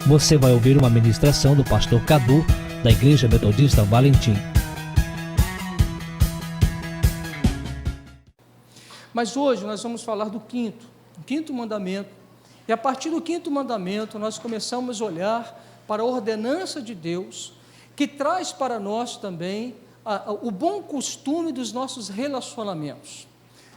você vai ouvir uma ministração do pastor Cadu, da Igreja Metodista Valentim. Mas hoje nós vamos falar do quinto mandamento. E a partir do quinto mandamento, nós começamos a olhar para a ordenança de Deus, que traz para nós também o bom costume dos nossos relacionamentos.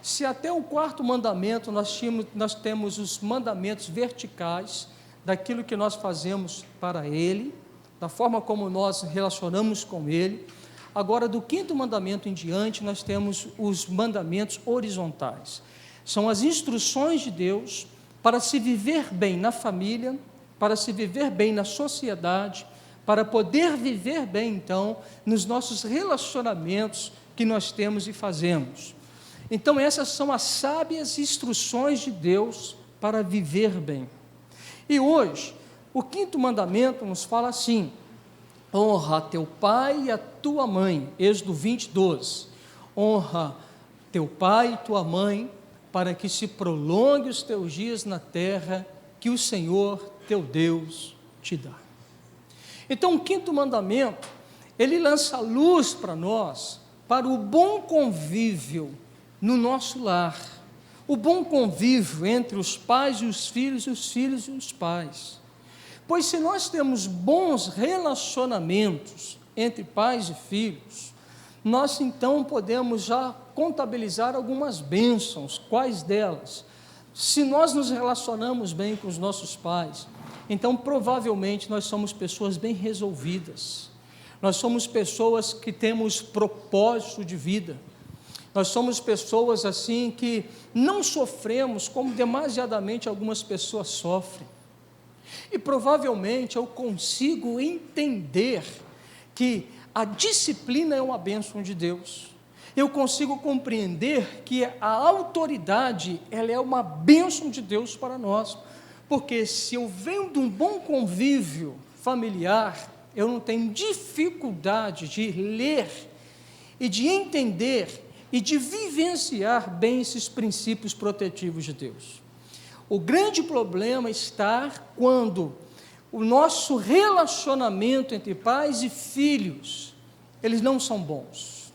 Se até o quarto mandamento nós temos os mandamentos verticais, daquilo que nós fazemos para Ele, da forma como nós relacionamos com Ele, agora do quinto mandamento em diante nós temos os mandamentos horizontais. São as instruções de Deus para se viver bem na família, para se viver bem na sociedade, para poder viver bem, então, nos nossos relacionamentos que nós temos e fazemos. Então, essas são as sábias instruções de Deus para viver bem. E hoje, o quinto mandamento nos fala assim: honra teu pai e a tua mãe, Êxodo 20:12. Honra teu pai e tua mãe, para que se prolongue os teus dias na terra que o Senhor teu Deus te dá. Então, o quinto mandamento, ele lança luz para nós, para o bom convívio no nosso lar, o bom convívio entre os pais e os filhos e os pais. Pois se nós temos bons relacionamentos entre pais e filhos, nós então podemos já contabilizar algumas bênçãos. Quais delas? Se nós nos relacionamos bem com os nossos pais, então provavelmente nós somos pessoas bem resolvidas, nós somos pessoas que temos propósito de vida, nós somos pessoas assim que não sofremos como demasiadamente algumas pessoas sofrem. E provavelmente eu consigo entender que a disciplina é uma bênção de Deus. Eu consigo compreender que a autoridade, ela é uma bênção de Deus para nós. Porque se eu venho de um bom convívio familiar, eu não tenho dificuldade de ler e de entender e de vivenciar bem esses princípios protetivos de Deus. O grande problema está quando o nosso relacionamento entre pais e filhos, eles não são bons.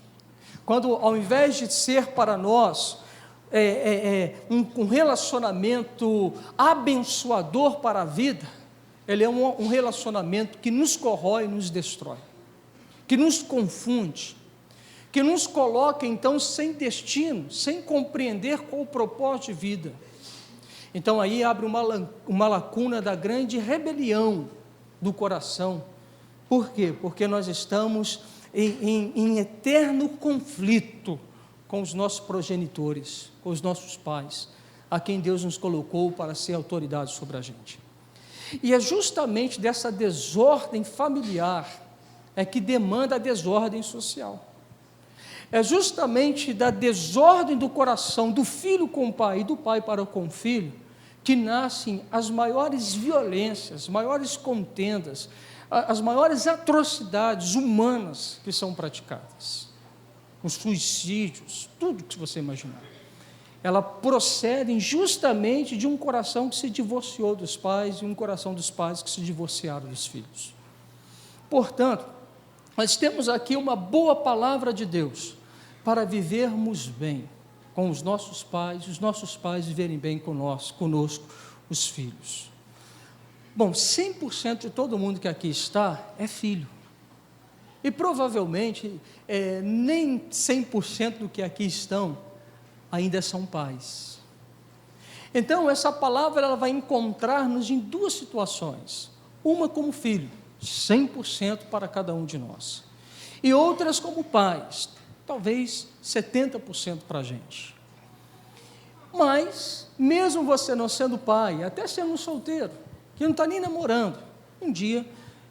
Quando, ao invés de ser para nós um relacionamento abençoador para a vida, ele é um relacionamento que nos corrói e nos destrói, que nos confunde, que nos coloca então sem destino, sem compreender qual o propósito de vida. Então aí abre uma lacuna da grande rebelião do coração. Por quê? Porque nós estamos em eterno conflito com os nossos progenitores, com os nossos pais, a quem Deus nos colocou para ser autoridade sobre a gente. E é justamente dessa desordem familiar é que demanda a desordem social. É justamente da desordem do coração do filho com o pai e do pai para com o filho que nascem as maiores violências, as maiores contendas, as maiores atrocidades humanas que são praticadas. Os suicídios, tudo que você imaginar. Elas procedem justamente de um coração que se divorciou dos pais e um coração dos pais que se divorciaram dos filhos. Portanto, nós temos aqui uma boa palavra de Deus para vivermos bem com os nossos pais viverem bem conosco, os filhos. Bom, 100% de todo mundo que aqui está é filho. E provavelmente nem 100% do que aqui estão ainda são pais. Então essa palavra ela vai encontrar-nos em duas situações. Uma como filho, 100% para cada um de nós. E outras como pais, talvez 70% para a gente. Mas, mesmo você não sendo pai, até sendo um solteiro, que não está nem namorando, um dia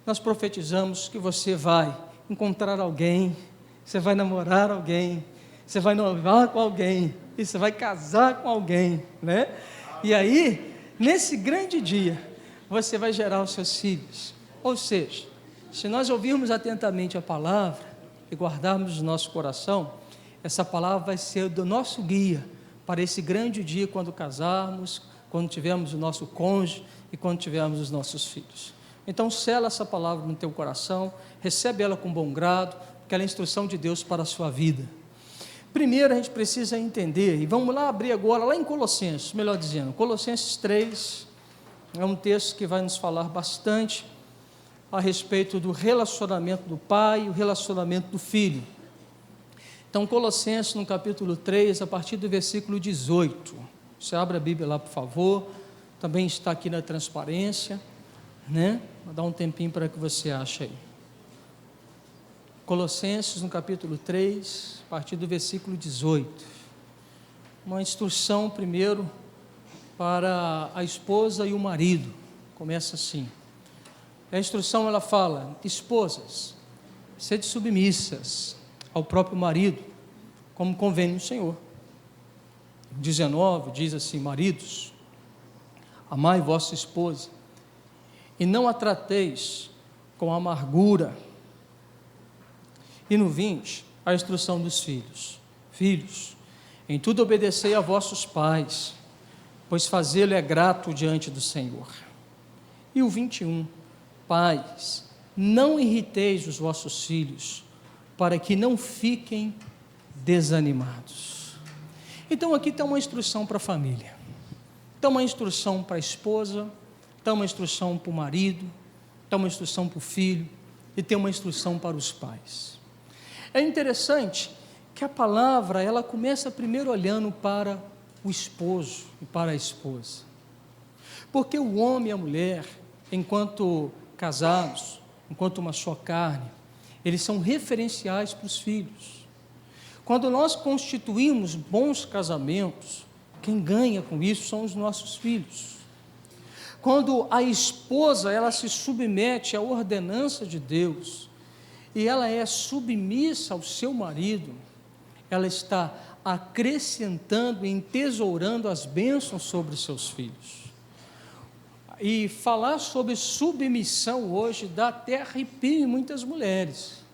nós profetizamos que você vai encontrar alguém, você vai namorar alguém, você vai noivar com alguém, e você vai casar com alguém, né? E aí, nesse grande dia, você vai gerar os seus filhos. Ou seja, se nós ouvirmos atentamente a palavra e guardarmos no nosso coração, essa palavra vai ser do nosso guia para esse grande dia quando casarmos, quando tivermos o nosso cônjuge e quando tivermos os nossos filhos. Então, sela essa palavra no teu coração, recebe ela com bom grado, porque ela é a instrução de Deus para a sua vida. Primeiro, a gente precisa entender, e vamos lá abrir agora, lá em Colossenses, melhor dizendo, Colossenses 3, é um texto que vai nos falar bastante a respeito do relacionamento do pai e o relacionamento do filho. Então, Colossenses, no capítulo 3, a partir do versículo 18. Você abre a Bíblia lá, por favor. Também está aqui na transparência, né? Vou dar um tempinho para que você ache aí. Colossenses, no capítulo 3, a partir do versículo 18. Uma instrução, primeiro, para a esposa e o marido. Começa assim. A instrução, ela fala: esposas, sede submissas ao próprio marido, como convém no Senhor. 19 diz assim: maridos, amai vossa esposa, e não a trateis com amargura. E no 20, a instrução dos filhos: filhos, em tudo obedecei a vossos pais, pois fazê-lo é grato diante do Senhor. E o 21, pais, não irriteis os vossos filhos, para que não fiquem desanimados. Então aqui está uma instrução para a família, está uma instrução para a esposa, está uma instrução para o marido, está uma instrução para o filho, e tem uma instrução para os pais. É interessante que a palavra, ela começa primeiro olhando para o esposo e para a esposa, porque o homem e a mulher, enquanto casados, enquanto uma só carne, eles são referenciais para os filhos. Quando nós constituímos bons casamentos, quem ganha com isso são os nossos filhos. Quando a esposa, ela se submete à ordenança de Deus, e ela é submissa ao seu marido, ela está acrescentando e entesourando as bênçãos sobre os seus filhos. E falar sobre submissão hoje dá até arrepio em muitas mulheres,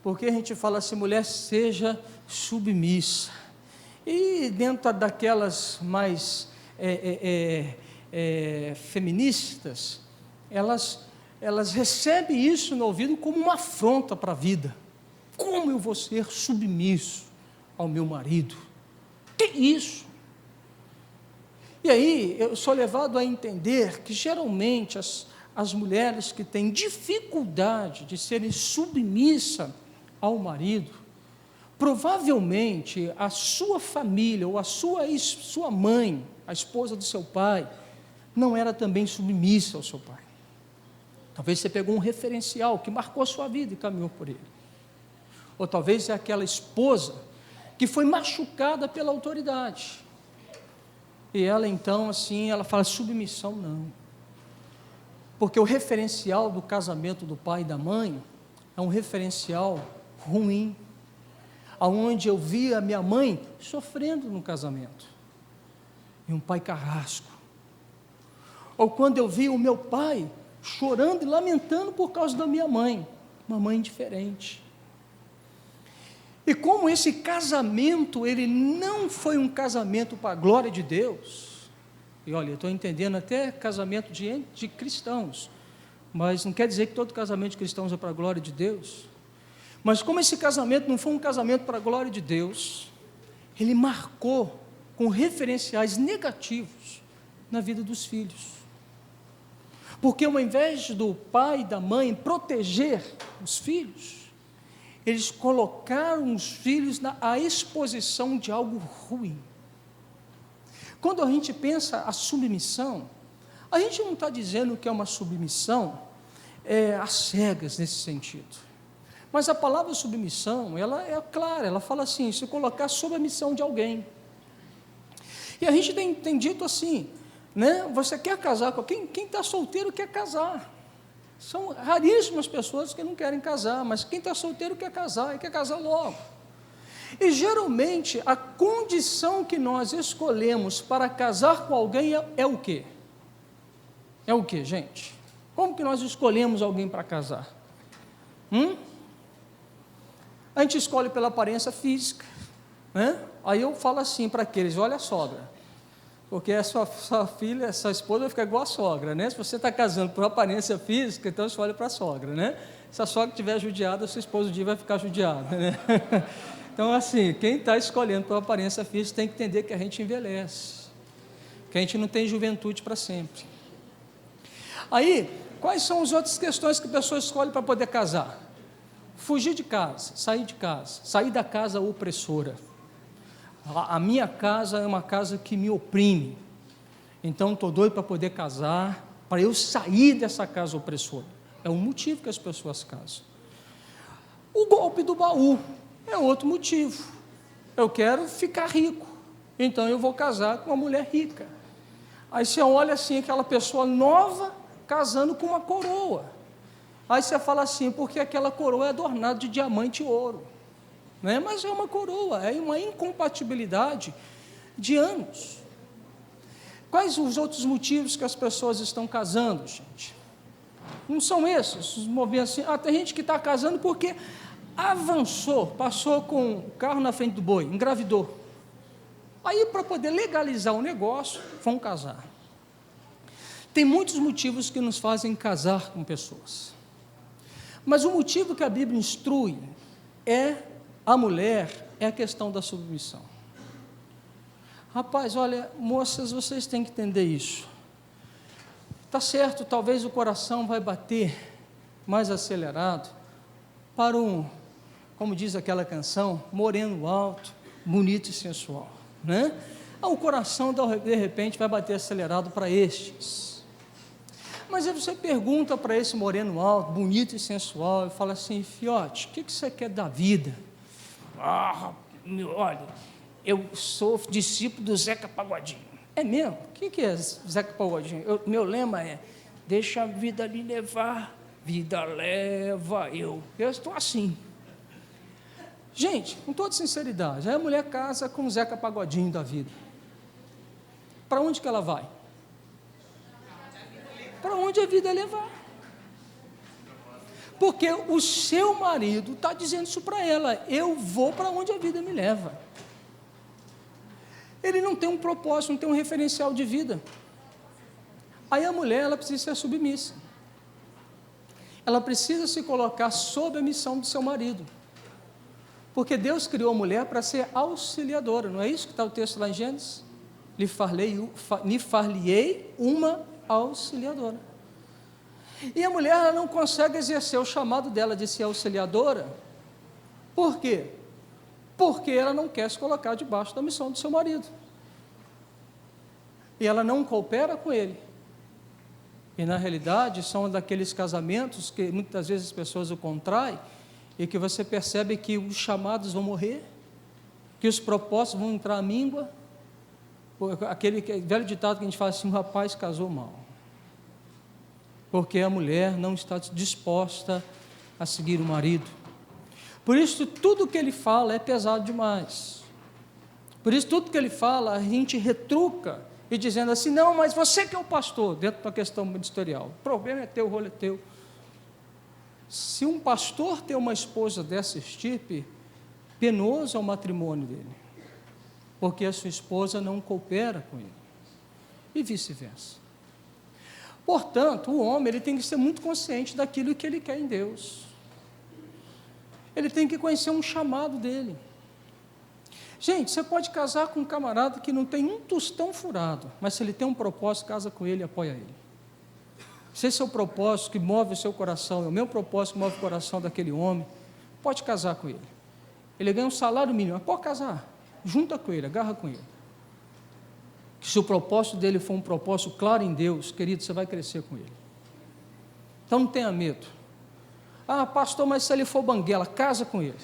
porque a gente fala assim: mulher, seja submissa. E dentro daquelas mais feministas, elas recebem isso no ouvido como uma afronta para a vida. Como eu vou ser submisso ao meu marido? Que isso? E aí eu sou levado a entender que geralmente as mulheres que têm dificuldade de serem submissas ao marido, provavelmente a sua família ou a sua mãe, a esposa do seu pai, não era também submissa ao seu pai. Talvez você pegou um referencial que marcou a sua vida e caminhou por ele. Ou talvez é aquela esposa que foi machucada pela autoridade. E ela então, assim, ela fala: submissão não. Porque o referencial do casamento do pai e da mãe é um referencial ruim, aonde eu via a minha mãe sofrendo no casamento, e um pai carrasco. Ou quando eu via o meu pai chorando e lamentando por causa da minha mãe, uma mãe diferente. E como esse casamento, ele não foi um casamento para a glória de Deus, e olha, eu estou entendendo até casamento de cristãos, mas não quer dizer que todo casamento de cristãos é para a glória de Deus. Mas como esse casamento não foi um casamento para a glória de Deus, ele marcou com referenciais negativos na vida dos filhos. Porque ao invés do pai e da mãe proteger os filhos, eles colocaram os filhos à exposição de algo ruim. Quando a gente pensa a submissão, a gente não está dizendo que é uma submissão às cegas nesse sentido. Mas a palavra submissão, ela é clara, ela fala assim: se colocar sob a missão de alguém. E a gente tem dito assim, né? Você quer casar com quem está solteiro quer casar. São raríssimas pessoas que não querem casar, mas quem está solteiro quer casar e quer casar logo. E geralmente a condição que nós escolhemos para casar com alguém é o quê? É o quê, gente? Como que nós escolhemos alguém para casar? A gente escolhe pela aparência física, né? Aí eu falo assim para aqueles: olha a sogra, Porque a sua filha, sua esposa vai ficar igual a sogra, né? Se você está casando por aparência física, então você olha para a sogra, né? Se a sogra estiver judiada, sua esposa um dia vai ficar judiada, né? Então, assim, quem está escolhendo por aparência física tem que entender que a gente envelhece, que a gente não tem juventude para sempre. Aí, quais são as outras questões que a pessoa escolhe para poder casar? Fugir de casa, sair da casa opressora. A minha casa é uma casa que me oprime, então estou doido para poder casar, para eu sair dessa casa opressora. É um motivo que as pessoas casam. O golpe do baú é outro motivo. Eu quero ficar rico, então eu vou casar com uma mulher rica. Aí você olha assim, aquela pessoa nova casando com uma coroa. Aí você fala assim, porque aquela coroa é adornada de diamante e ouro. Né? Mas é uma coroa, é uma incompatibilidade de anos. Quais os outros motivos que as pessoas estão casando, gente? Não são esses, os movimentos assim, tem gente que está casando porque avançou, passou com o carro na frente do boi, engravidou. Aí, para poder legalizar o negócio, vão casar. Tem muitos motivos que nos fazem casar com pessoas. Mas o motivo que a Bíblia instrui a mulher é a questão da submissão. Rapaz, olha, moças, vocês têm que entender isso. Está certo, talvez o coração vai bater mais acelerado para como diz aquela canção, moreno alto, bonito e sensual, né? O coração, de repente, vai bater acelerado para estes. Mas aí você pergunta para esse moreno alto, bonito e sensual, e fala assim, fiote, o que você quer da vida? Olha, eu sou discípulo do Zeca Pagodinho. É mesmo? O que é Zeca Pagodinho? Meu lema é, deixa a vida lhe levar, vida leva eu. Eu estou assim. Gente, com toda sinceridade, aí a mulher casa com o Zeca Pagodinho da vida. Para onde que ela vai? Para onde a vida levar. Porque o seu marido está dizendo isso para ela, eu vou para onde a vida me leva. Ele não tem um propósito, não tem um referencial de vida. Aí a mulher, ela precisa ser submissa. Ela precisa se colocar sob a missão do seu marido. Porque Deus criou a mulher para ser auxiliadora, não é isso que está o texto lá em Gênesis? Lhe far-lhe-ei uma auxiliadora. E a mulher, ela não consegue exercer o chamado dela de ser auxiliadora. Por quê? Porque ela não quer se colocar debaixo da missão do seu marido. E ela não coopera com ele. E na realidade são daqueles casamentos que muitas vezes as pessoas o contraem e que você percebe que os chamados vão morrer, que os propósitos vão entrar à míngua. Aquele velho ditado que a gente fala assim, o rapaz casou mal. Porque a mulher não está disposta a seguir o marido. Por isso, tudo que ele fala é pesado demais. Por isso, tudo que ele fala, a gente retruca, e dizendo assim, não, mas você que é o pastor, dentro da questão ministerial, o problema é teu, o rolo é teu. Se um pastor tem uma esposa dessa estirpe, penoso é o matrimônio dele, porque a sua esposa não coopera com ele, e vice-versa. Portanto, o homem ele tem que ser muito consciente daquilo que ele quer em Deus. Ele tem que conhecer um chamado dele. Gente, você pode casar com um camarada que não tem um tostão furado, mas se ele tem um propósito, casa com ele e apoia ele. Se esse é o propósito que move o seu coração, é o meu propósito que move o coração daquele homem, pode casar com ele. Ele ganha um salário mínimo, mas pode casar, junta com ele, agarra com ele. Que se o propósito dele for um propósito claro em Deus, querido, você vai crescer com ele. Então não tenha medo. Pastor, mas se ele for banguela, casa com ele.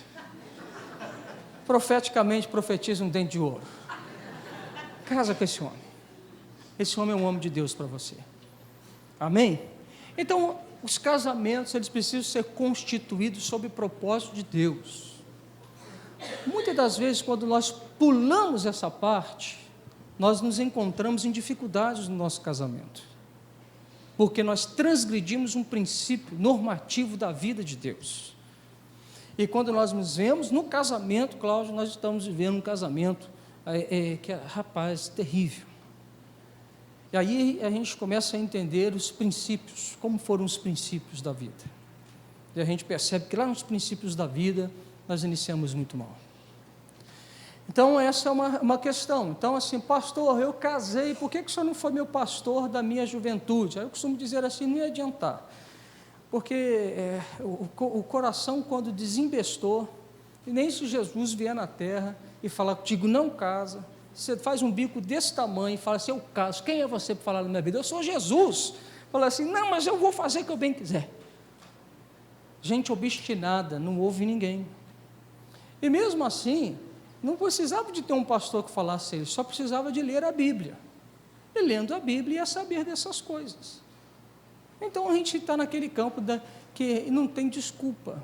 Profeticamente profetiza um dente de ouro. Casa com esse homem. Esse homem é um homem de Deus para você. Amém? Então, os casamentos, eles precisam ser constituídos sob o propósito de Deus. Muitas das vezes, quando nós pulamos essa parte, nós nos encontramos em dificuldades no nosso casamento, porque nós transgredimos um princípio normativo da vida de Deus. E quando nós nos vemos no casamento, Cláudio, nós estamos vivendo um casamento que é, rapaz, terrível. E aí a gente começa a entender os princípios, como foram os princípios da vida. E a gente percebe que lá nos princípios da vida, nós iniciamos muito mal. Então, essa é uma questão. Então, assim, pastor, eu casei, por que o senhor não foi meu pastor da minha juventude? Aí eu costumo dizer assim, não ia adiantar. Porque o coração, quando desembestou, e nem se Jesus vier na terra e falar contigo, não casa, você faz um bico desse tamanho e fala assim, eu caso, quem é você para falar na minha vida? Eu sou Jesus. Fala assim, não, mas eu vou fazer o que eu bem quiser. Gente obstinada, não ouve ninguém. E mesmo assim, não precisava de ter um pastor que falasse isso, só precisava de ler a Bíblia. E lendo a Bíblia ia saber dessas coisas. Então a gente está naquele campo que não tem desculpa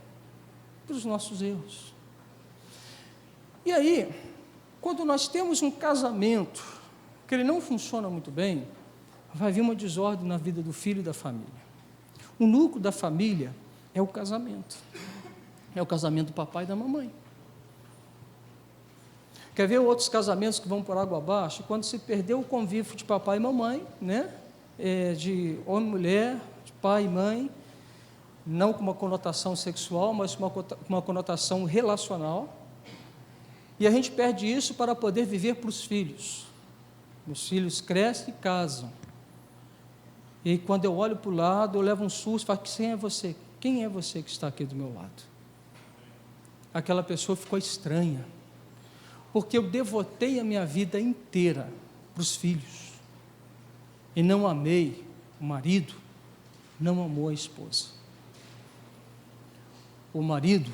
para os nossos erros. E aí, quando nós temos um casamento que ele não funciona muito bem, vai vir uma desordem na vida do filho e da família. O núcleo da família é o casamento. É o casamento do papai e da mamãe. Quer ver outros casamentos que vão por água abaixo? Quando se perdeu o convívio de papai e mamãe, né? De homem e mulher, de pai e mãe, não com uma conotação sexual, mas com uma conotação relacional. E a gente perde isso para poder viver para os filhos. Os filhos crescem e casam. E quando eu olho para o lado, eu levo um susto e falo, quem é você? Quem é você que está aqui do meu lado? Aquela pessoa ficou estranha. Porque eu devotei a minha vida inteira para os filhos. E não amei o marido, não amou a esposa. O marido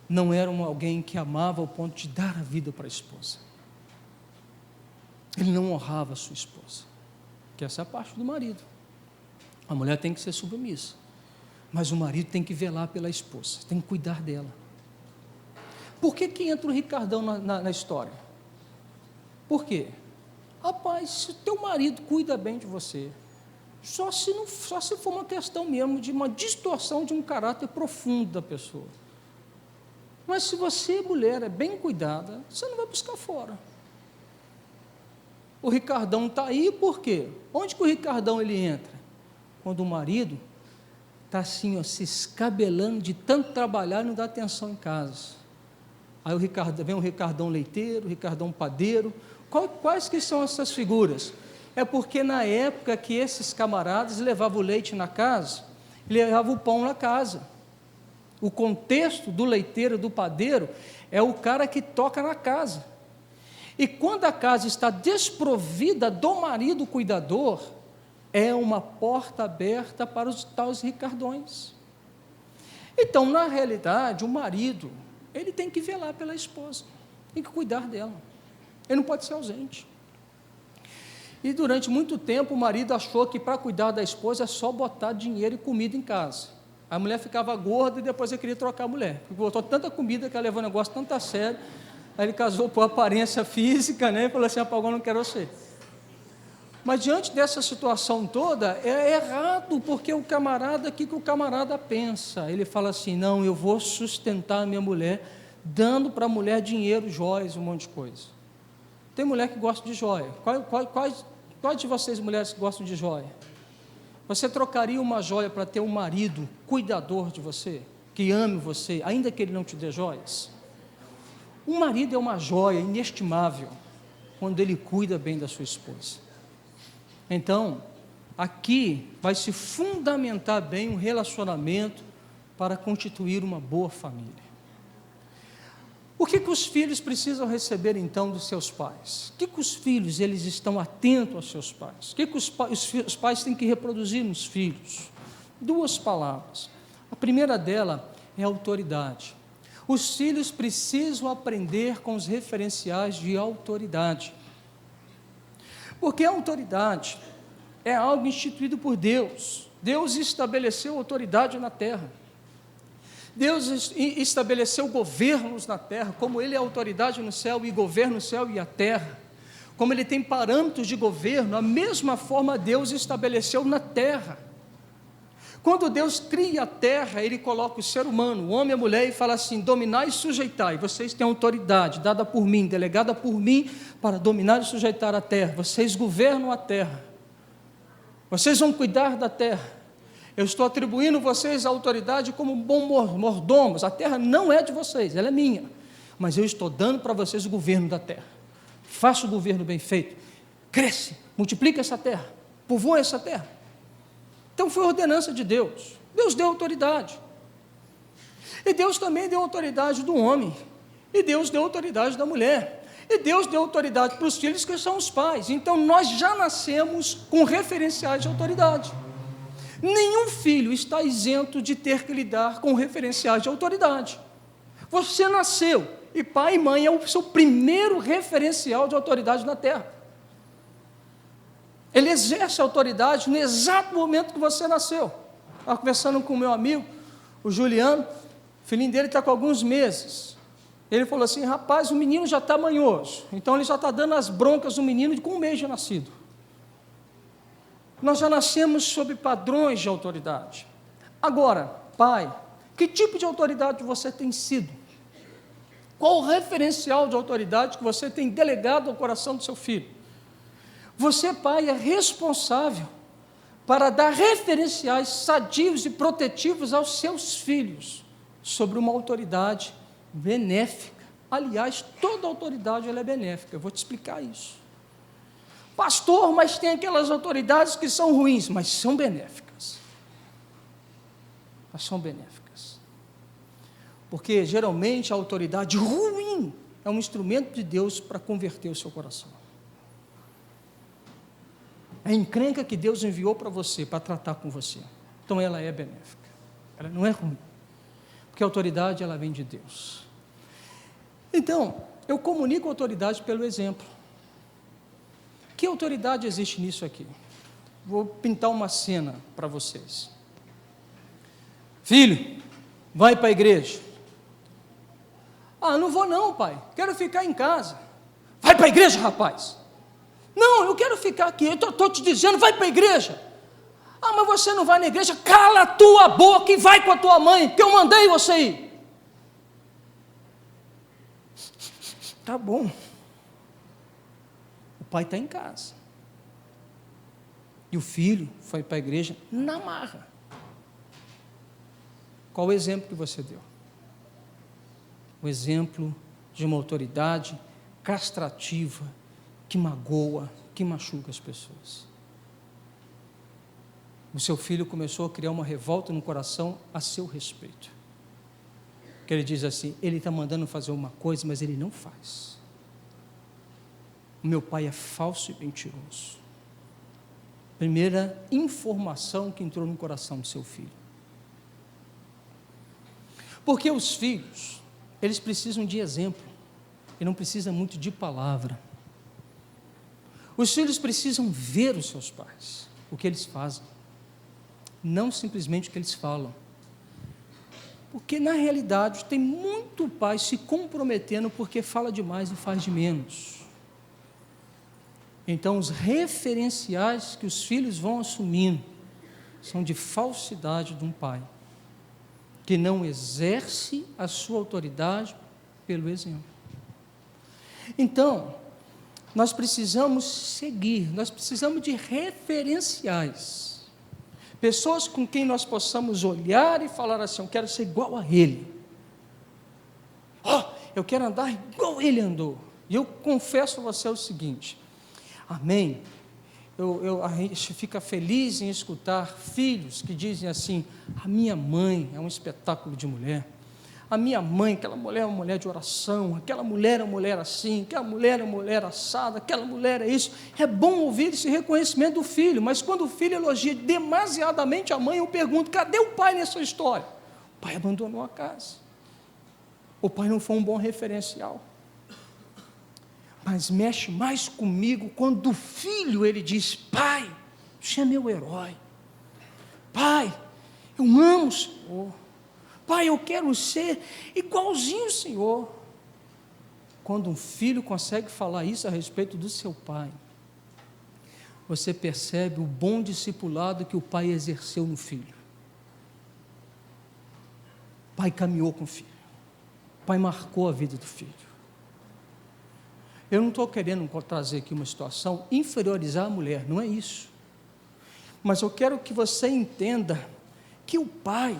não era alguém que amava ao ponto de dar a vida para a esposa. Ele não honrava a sua esposa. Que essa é a parte do marido. A mulher tem que ser submissa. Mas o marido tem que velar pela esposa, tem que cuidar dela. Por que entra o Ricardão na história? Por quê? Rapaz, se o teu marido cuida bem de você, só se for uma questão mesmo de uma distorção de um caráter profundo da pessoa. Mas se você, mulher, é bem cuidada, você não vai buscar fora. O Ricardão está aí por quê? Onde que o Ricardão ele entra? Quando o marido está assim, ó, se escabelando de tanto trabalhar e não dá atenção em casa. Aí vem o Ricardão leiteiro, o Ricardão padeiro. Quais que são essas figuras? É porque na época que esses camaradas levavam o leite na casa, levavam o pão na casa. O contexto do leiteiro, do padeiro, é o cara que toca na casa. E quando a casa está desprovida do marido cuidador, é uma porta aberta para os tais ricardões. Então, na realidade, o marido, ele tem que velar pela esposa, tem que cuidar dela, ele não pode ser ausente. E durante muito tempo o marido achou que para cuidar da esposa é só botar dinheiro e comida em casa. A mulher ficava gorda e depois ele queria trocar a mulher, porque botou tanta comida que ela levou o negócio tanto a sério, aí ele casou por aparência física, né, e falou assim, agora não quero você. Mas diante dessa situação toda, é errado, porque o camarada, o que o camarada pensa? Ele fala assim, não, eu vou sustentar a minha mulher, dando para a mulher dinheiro, joias, um monte de coisa. Tem mulher que gosta de joia. Quais de vocês, mulheres, que gostam de joia? Você trocaria uma joia para ter um marido cuidador de você, que ame você, ainda que ele não te dê joias? Um marido é uma joia inestimável, quando ele cuida bem da sua esposa. Então, aqui vai se fundamentar bem um relacionamento para constituir uma boa família. O que os filhos precisam receber, então, dos seus pais? O que os filhos, eles estão atentos aos seus pais? O que os pais têm que reproduzir nos filhos? Duas palavras. A primeira dela é autoridade. Os filhos precisam aprender com os referenciais de autoridade. Porque a autoridade é algo instituído por Deus. Deus estabeleceu autoridade na terra. Deus estabeleceu governos na terra, como Ele é autoridade no céu e governa o céu e a terra. Como Ele tem parâmetros de governo, a mesma forma Deus estabeleceu na terra. Quando Deus cria a terra, Ele coloca o ser humano, o homem e a mulher, e fala assim, dominai e sujeitai, vocês têm autoridade dada por mim, delegada por mim, para dominar e sujeitar a terra, vocês governam a terra. Vocês vão cuidar da terra. Eu estou atribuindo vocês a autoridade como bons mordomos. A terra não é de vocês, ela é minha. Mas eu estou dando para vocês o governo da terra. Faça o governo bem feito. Cresce, multiplica essa terra, povoa essa terra. Então foi ordenança de Deus. Deus deu autoridade. E Deus também deu autoridade do homem. E Deus deu autoridade da mulher. E Deus deu autoridade para os filhos, que são os pais. Então nós já nascemos com referenciais de autoridade. Nenhum filho está isento de ter que lidar com referenciais de autoridade. Você nasceu, e pai e mãe é o seu primeiro referencial de autoridade na terra. Ele exerce a autoridade no exato momento que você nasceu. Estava conversando com o meu amigo, o Juliano, o filhinho dele está com alguns meses. Ele falou assim: rapaz, o menino já está manhoso, então ele já está dando as broncas do menino com um mês de nascido. Nós já nascemos sob padrões de autoridade. Agora, pai, que tipo de autoridade você tem sido? Qual o referencial de autoridade que você tem delegado ao coração do seu filho? Você, pai, é responsável para dar referenciais sadios e protetivos aos seus filhos sobre uma autoridade benéfica. Aliás, toda autoridade ela é benéfica. Eu vou te explicar isso. Pastor, mas tem aquelas autoridades que são ruins, mas são benéficas. Mas são benéficas. Porque geralmente a autoridade ruim é um instrumento de Deus para converter o seu coração. É a encrenca que Deus enviou para você, para tratar com você. Então ela é benéfica. Ela não é ruim. Porque a autoridade ela vem de Deus. Então, eu comunico a autoridade pelo exemplo. Que autoridade existe nisso aqui? Vou pintar uma cena para vocês. Filho, vai para a igreja. Ah, não vou não, pai. Quero ficar em casa. Vai para a igreja, rapaz. Não, eu quero ficar aqui. Eu estou te dizendo, vai para a igreja. Ah, mas você não vai na igreja? Cala a tua boca e vai com a tua mãe, que eu mandei você ir. Tá bom. O pai está em casa. E o filho foi para a igreja na marra. Qual o exemplo que você deu? O exemplo de uma autoridade castrativa, que magoa, que machuca as pessoas. O seu filho começou a criar uma revolta no coração a seu respeito. Que ele diz assim: ele está mandando fazer uma coisa, mas ele não faz. O meu pai é falso e mentiroso. Primeira informação que entrou no coração do seu filho. Porque os filhos, eles precisam de exemplo, e não precisam muito de palavra. Os filhos precisam ver os seus pais, o que eles fazem, não simplesmente o que eles falam. Porque na realidade tem muito pai se comprometendo porque fala demais e faz de menos. Então, os referenciais que os filhos vão assumindo são de falsidade de um pai, que não exerce a sua autoridade pelo exemplo. Então, nós precisamos seguir, nós precisamos de referenciais, pessoas com quem nós possamos olhar e falar assim: eu quero ser igual a ele, eu quero andar igual ele andou. E eu confesso a você o seguinte: amém, a gente fica feliz em escutar filhos que dizem assim: a minha mãe é um espetáculo de mulher, a minha mãe, aquela mulher é uma mulher de oração, aquela mulher é uma mulher assim, aquela mulher é uma mulher assada, aquela mulher é isso. É bom ouvir esse reconhecimento do filho, mas quando o filho elogia demasiadamente a mãe, eu pergunto: cadê o pai nessa história? O pai abandonou a casa, o pai não foi um bom referencial. Mas mexe mais comigo quando o filho, ele diz: pai, você é meu herói, pai, eu amo o Senhor, pai, eu quero ser igualzinho o Senhor. Quando um filho consegue falar isso a respeito do seu pai, você percebe o bom discipulado que o pai exerceu no filho. O pai caminhou com o filho, o pai marcou a vida do filho. Eu não estou querendo trazer aqui uma situação, inferiorizar a mulher, não é isso. Mas eu quero que você entenda que o pai,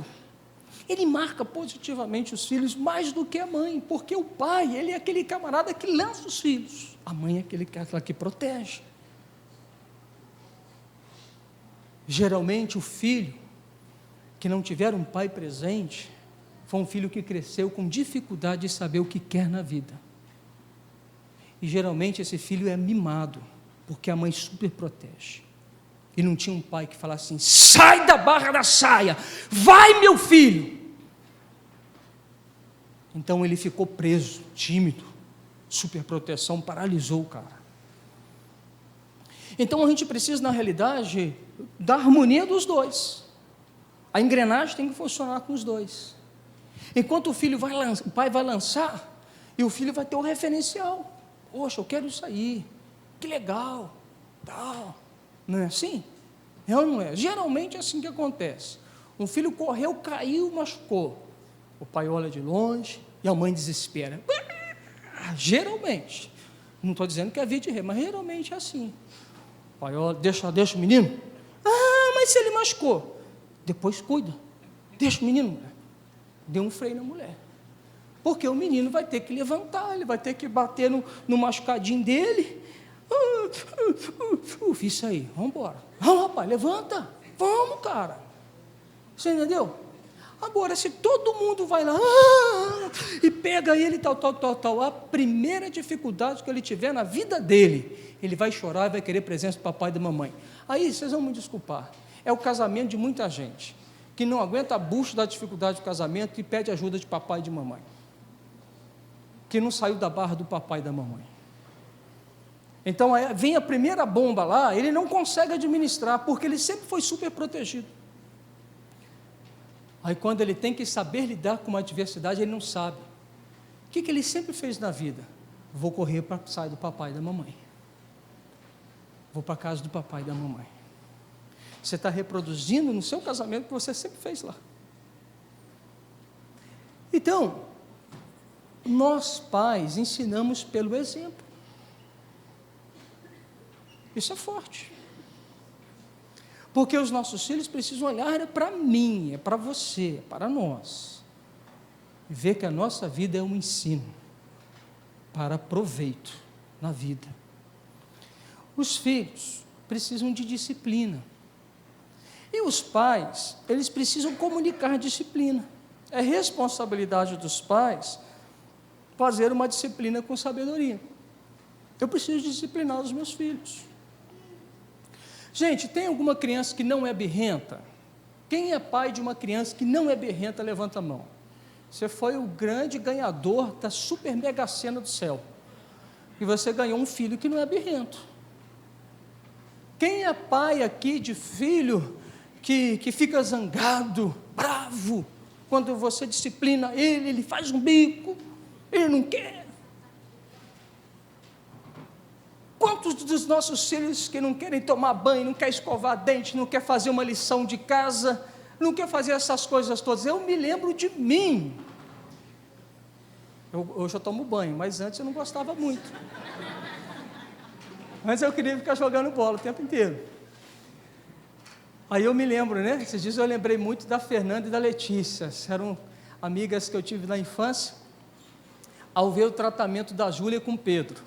ele marca positivamente os filhos mais do que a mãe, porque o pai, ele é aquele camarada que lança os filhos, a mãe é aquela que protege. Geralmente o filho que não tiver um pai presente, foi um filho que cresceu com dificuldade de saber o que quer na vida. E geralmente esse filho é mimado, porque a mãe super protege. E não tinha um pai que falasse assim: sai da barra da saia, vai meu filho. Então ele ficou preso, tímido, superproteção paralisou o cara. Então a gente precisa, na realidade, da harmonia dos dois. A engrenagem tem que funcionar com os dois. Enquanto o pai vai lançar, e o filho vai ter o referencial. Poxa, eu quero isso aí, que legal, tal. Não é assim? É ou não é? Geralmente é assim que acontece. Um filho correu, caiu, machucou. O pai olha de longe e a mãe desespera. Geralmente. Não estou dizendo que é vida de rei, mas geralmente é assim. O pai olha, deixa o menino. Mas se ele machucou, depois cuida. Deixa o menino. Dê um freio na mulher. Porque o menino vai ter que levantar, ele vai ter que bater no machucadinho dele. Isso aí, vamos embora. Vamos, rapaz, levanta. Vamos, cara. Você entendeu? Agora, se todo mundo vai lá e pega ele, tal, a primeira dificuldade que ele tiver na vida dele, ele vai chorar e vai querer presença do papai e da mamãe. Aí, vocês vão me desculpar, é o casamento de muita gente, que não aguenta a bucha da dificuldade do casamento e pede ajuda de papai e de mamãe, que não saiu da barra do papai e da mamãe. Então, vem a primeira bomba lá, ele não consegue administrar, porque ele sempre foi super protegido. Aí, quando ele tem que saber lidar com uma adversidade, ele não sabe. O que ele sempre fez na vida? Vou correr para sair do papai e da mamãe. Vou para a casa do papai e da mamãe. Você está reproduzindo no seu casamento o que você sempre fez lá. Então, nós pais ensinamos pelo exemplo. Isso é forte. Porque os nossos filhos precisam olhar para mim, é para você, é para nós. E ver que a nossa vida é um ensino para proveito na vida. Os filhos precisam de disciplina. E os pais, eles precisam comunicar disciplina. É responsabilidade dos pais fazer uma disciplina com sabedoria. Eu preciso disciplinar os meus filhos. Gente, tem alguma criança que não é birrenta? Quem é pai de uma criança que não é birrenta, levanta a mão. Você foi o grande ganhador da super mega sena do céu. E você ganhou um filho que não é birrento. Quem é pai aqui de filho que fica zangado, bravo, quando você disciplina ele faz um bico, ele não quer? Quantos dos nossos filhos que não querem tomar banho, não quer escovar dente, não quer fazer uma lição de casa, não quer fazer essas coisas todas? Eu me lembro de mim. Hoje eu tomo banho, mas antes eu não gostava muito. Antes eu queria ficar jogando bola o tempo inteiro. Aí eu me lembro, né? Esses dias eu lembrei muito da Fernanda e da Letícia. Eram amigas que eu tive na infância, ao ver o tratamento da Júlia com Pedro.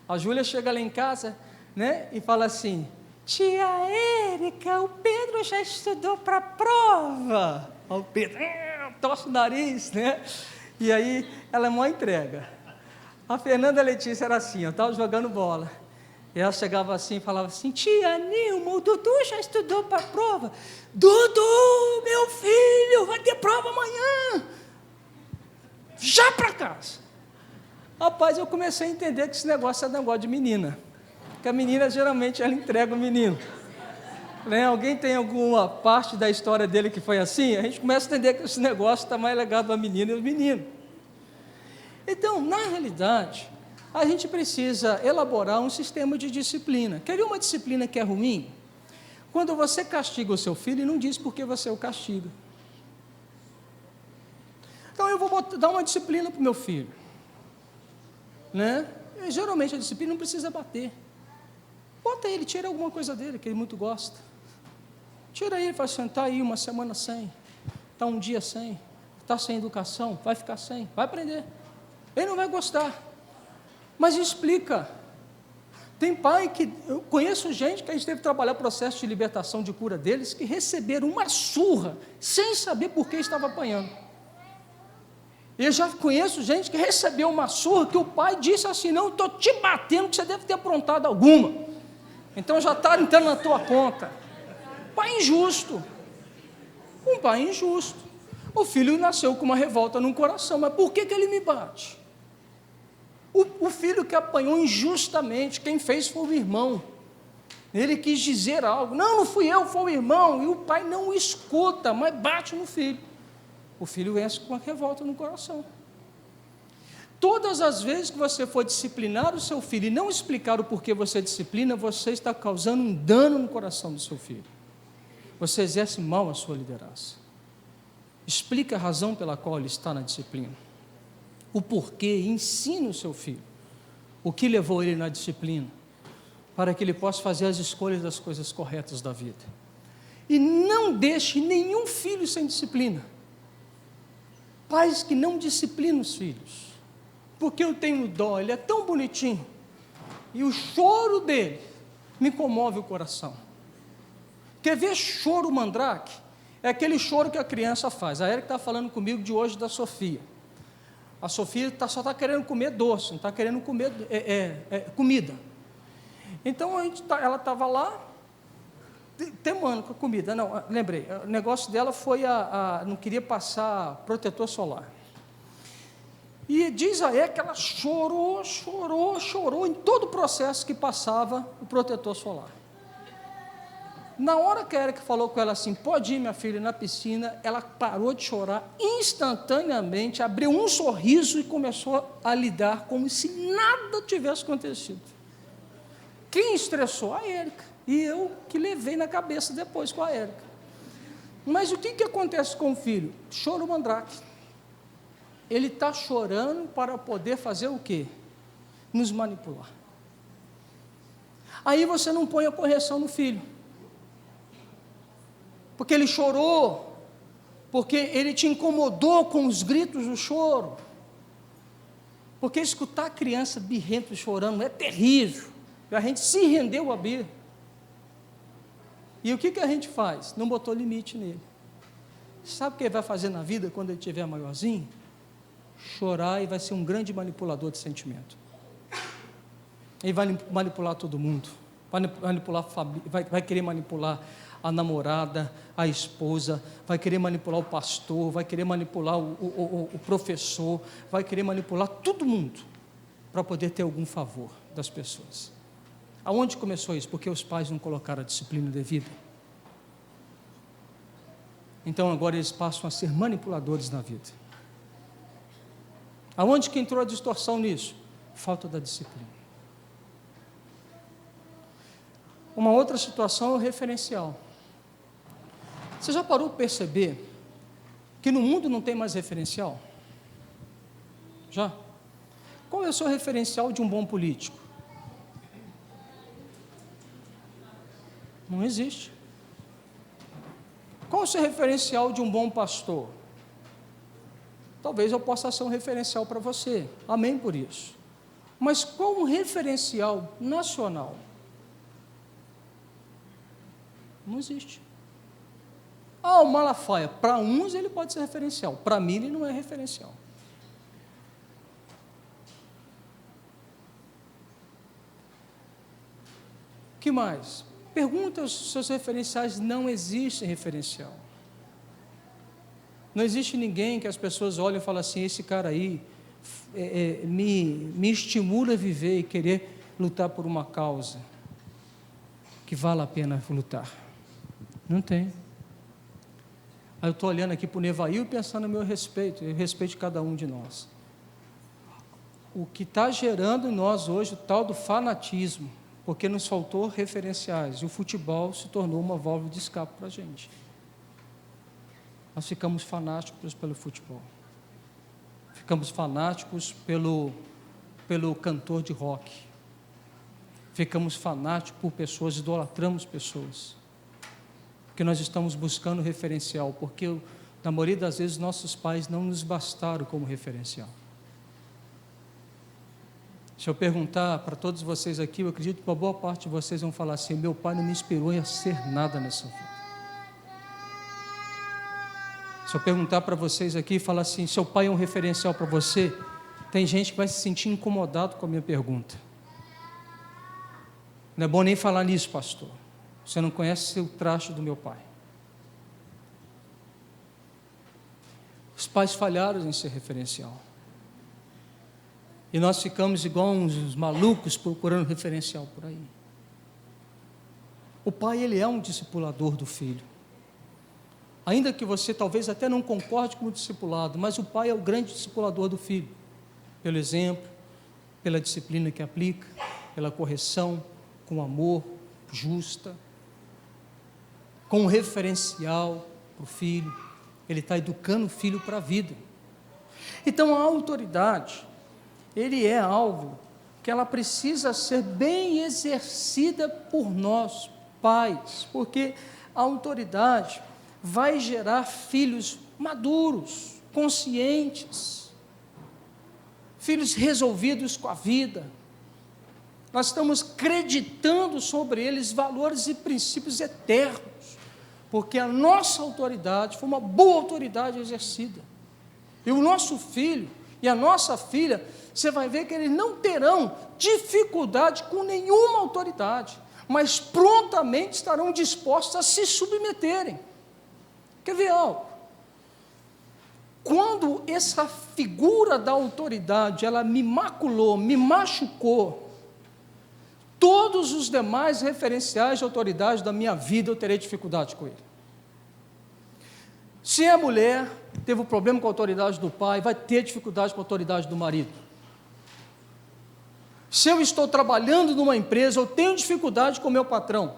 A Júlia chega lá em casa, né, e fala assim: tia Érica, o Pedro já estudou para a prova. O Pedro torce o nariz, né? E aí ela é mó entrega. A Fernanda e a Letícia era assim, estava jogando bola. E ela chegava assim e falava assim: tia Nilma, o Dudu já estudou para a prova. Dudu, meu filho, vai ter prova amanhã. Já para casa. Rapaz, eu comecei a entender que esse negócio é negócio de menina. Porque a menina, geralmente, ela entrega o menino. Né? Alguém tem alguma parte da história dele que foi assim? A gente começa a entender que esse negócio está mais ligado à menina e ao menino. Então, na realidade, a gente precisa elaborar um sistema de disciplina. Quer ver uma disciplina que é ruim? Quando você castiga o seu filho e não diz por que você o castiga. Então, eu vou dar uma disciplina para o meu filho. Né? E, geralmente a disciplina não precisa bater. Bota ele, tira alguma coisa dele que ele muito gosta. Tira ele, fala assim, está aí uma semana sem, está um dia sem, está sem educação, vai ficar sem, vai aprender. Ele não vai gostar, mas explica. Tem pai que, eu conheço gente que a gente teve que trabalhar o processo de libertação, de cura deles, que receberam uma surra, sem saber por que estava apanhando. Eu já conheço gente que recebeu uma surra, que o pai disse assim, não, estou te batendo, que você deve ter aprontado alguma. Então já está entrando na tua conta. Pai injusto. Um pai injusto. O filho nasceu com uma revolta no coração, mas por que ele me bate? O filho que apanhou injustamente, quem fez foi o irmão. Ele quis dizer algo. Não, não fui eu, foi o irmão. E o pai não escuta, mas bate no filho. O filho vence com uma revolta no coração. Todas as vezes que você for disciplinar o seu filho e não explicar o porquê você disciplina, você está causando um dano no coração do seu filho. Você exerce mal a sua liderança. Explique a razão pela qual ele está na disciplina. O porquê, ensina o seu filho o que levou ele na disciplina, para que ele possa fazer as escolhas das coisas corretas da vida. E não deixe nenhum filho sem disciplina. Pais que não disciplinam os filhos, porque eu tenho dó, ele é tão bonitinho, e o choro dele me comove o coração. Quer ver choro mandrake? É aquele choro que a criança faz. A Érica está falando comigo de hoje da Sofia. A Sofia só está querendo comer doce, não está querendo comer comida. Então ela estava lá, temando com a comida. Não, lembrei, o negócio dela foi não queria passar protetor solar. E diz a Érica que ela chorou em todo o processo que passava o protetor solar. Na hora que a Érica falou com ela assim, pode ir minha filha na piscina, ela parou de chorar instantaneamente, abriu um sorriso e começou a lidar como se nada tivesse acontecido. Quem estressou? A Érica. E eu que levei na cabeça depois com a Érica. Mas o que acontece com o filho? Choro mandrake. Ele está chorando para poder fazer o quê? Nos manipular. Aí você não põe a correção no filho. Porque ele chorou, porque ele te incomodou com os gritos do choro. Porque escutar a criança birrenta chorando é terrível. A gente se rendeu a birra. E o que a gente faz? Não botou limite nele. Sabe o que ele vai fazer na vida quando ele estiver maiorzinho? Chorar e vai ser um grande manipulador de sentimento. Ele vai manipular todo mundo. Vai querer manipular a namorada, a esposa, vai querer manipular o pastor, vai querer manipular o professor, vai querer manipular todo mundo para poder ter algum favor das pessoas. Aonde começou isso? Porque os pais não colocaram a disciplina devida. Então agora eles passam a ser manipuladores na vida. Aonde que entrou a distorção nisso? Falta da disciplina. Uma outra situação é o referencial. Você já parou para perceber que no mundo não tem mais referencial? Já? Qual é o seu referencial de um bom político? Não existe. Qual é o seu referencial de um bom pastor? Talvez eu possa ser um referencial para você. Amém por isso. Mas qual um referencial nacional? Não existe. O Malafaia, para uns ele pode ser referencial, para mim ele não é referencial. O que mais? Pergunta os seus referenciais, não existe referencial. Não existe ninguém que as pessoas olhem e falem assim, esse cara aí me estimula a viver e querer lutar por uma causa que vale a pena lutar. Não tem. Aí eu estou olhando aqui para o Nevail e pensando no meu respeito, e respeito de cada um de nós. O que está gerando em nós hoje o tal do fanatismo, porque nos faltou referenciais, e o futebol se tornou uma válvula de escape para a gente. Nós ficamos fanáticos pelo futebol. Ficamos fanáticos pelo cantor de rock. Ficamos fanáticos por pessoas, idolatramos pessoas. Porque nós estamos buscando referencial, porque na maioria das vezes nossos pais não nos bastaram como referencial. Se eu perguntar para todos vocês aqui, eu acredito que uma boa parte de vocês vão falar assim: meu pai não me inspirou a ser nada nessa vida. Se eu perguntar para vocês aqui e falar assim: seu pai é um referencial para você, tem gente que vai se sentir incomodado com a minha pergunta. Não é bom nem falar nisso, pastor. Você não conhece o traste do meu pai. Os pais falharam em ser referencial. E nós ficamos igual uns malucos procurando referencial por aí. O pai, ele é um discipulador do filho. Ainda que você talvez até não concorde com o discipulado, mas o pai é o grande discipulador do filho. Pelo exemplo, pela disciplina que aplica, pela correção, com amor, justa, com um referencial para o filho. Ele está educando o filho para a vida. Então a autoridade, ele é algo que ela precisa ser bem exercida por nós, pais, porque a autoridade vai gerar filhos maduros, conscientes, filhos resolvidos com a vida. Nós estamos acreditando sobre eles valores e princípios eternos, porque a nossa autoridade foi uma boa autoridade exercida. E o nosso filho e a nossa filha, você vai ver que eles não terão dificuldade com nenhuma autoridade, mas prontamente estarão dispostos a se submeterem. Quer ver algo? Quando essa figura da autoridade, ela me maculou, me machucou, todos os demais referenciais de autoridade da minha vida, eu terei dificuldade com ele. Se a mulher teve um problema com a autoridade do pai, vai ter dificuldade com a autoridade do marido. Se eu estou trabalhando numa empresa, eu tenho dificuldade com o meu patrão.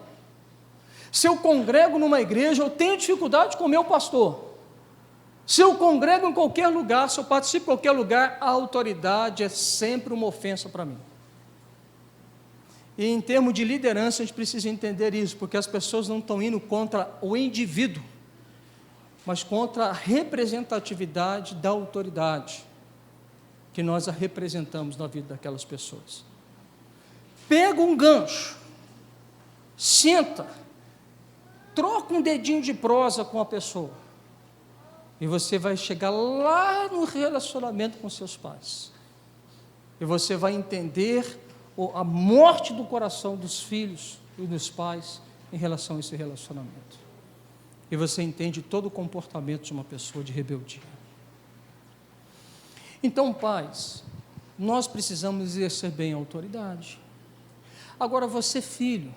Se eu congrego numa igreja, eu tenho dificuldade com o meu pastor. Se eu congrego em qualquer lugar, se eu participo em qualquer lugar, a autoridade é sempre uma ofensa para mim. E em termos de liderança, a gente precisa entender isso, porque as pessoas não estão indo contra o indivíduo, mas contra a representatividade da autoridade, que nós a representamos na vida daquelas pessoas. Pega um gancho, senta, troca um dedinho de prosa com a pessoa, e você vai chegar lá no relacionamento com seus pais, e você vai entender a morte do coração dos filhos e dos pais em relação a esse relacionamento. E você entende todo o comportamento de uma pessoa de rebeldia. Então, pais, nós precisamos exercer bem a autoridade. Agora, você, filho,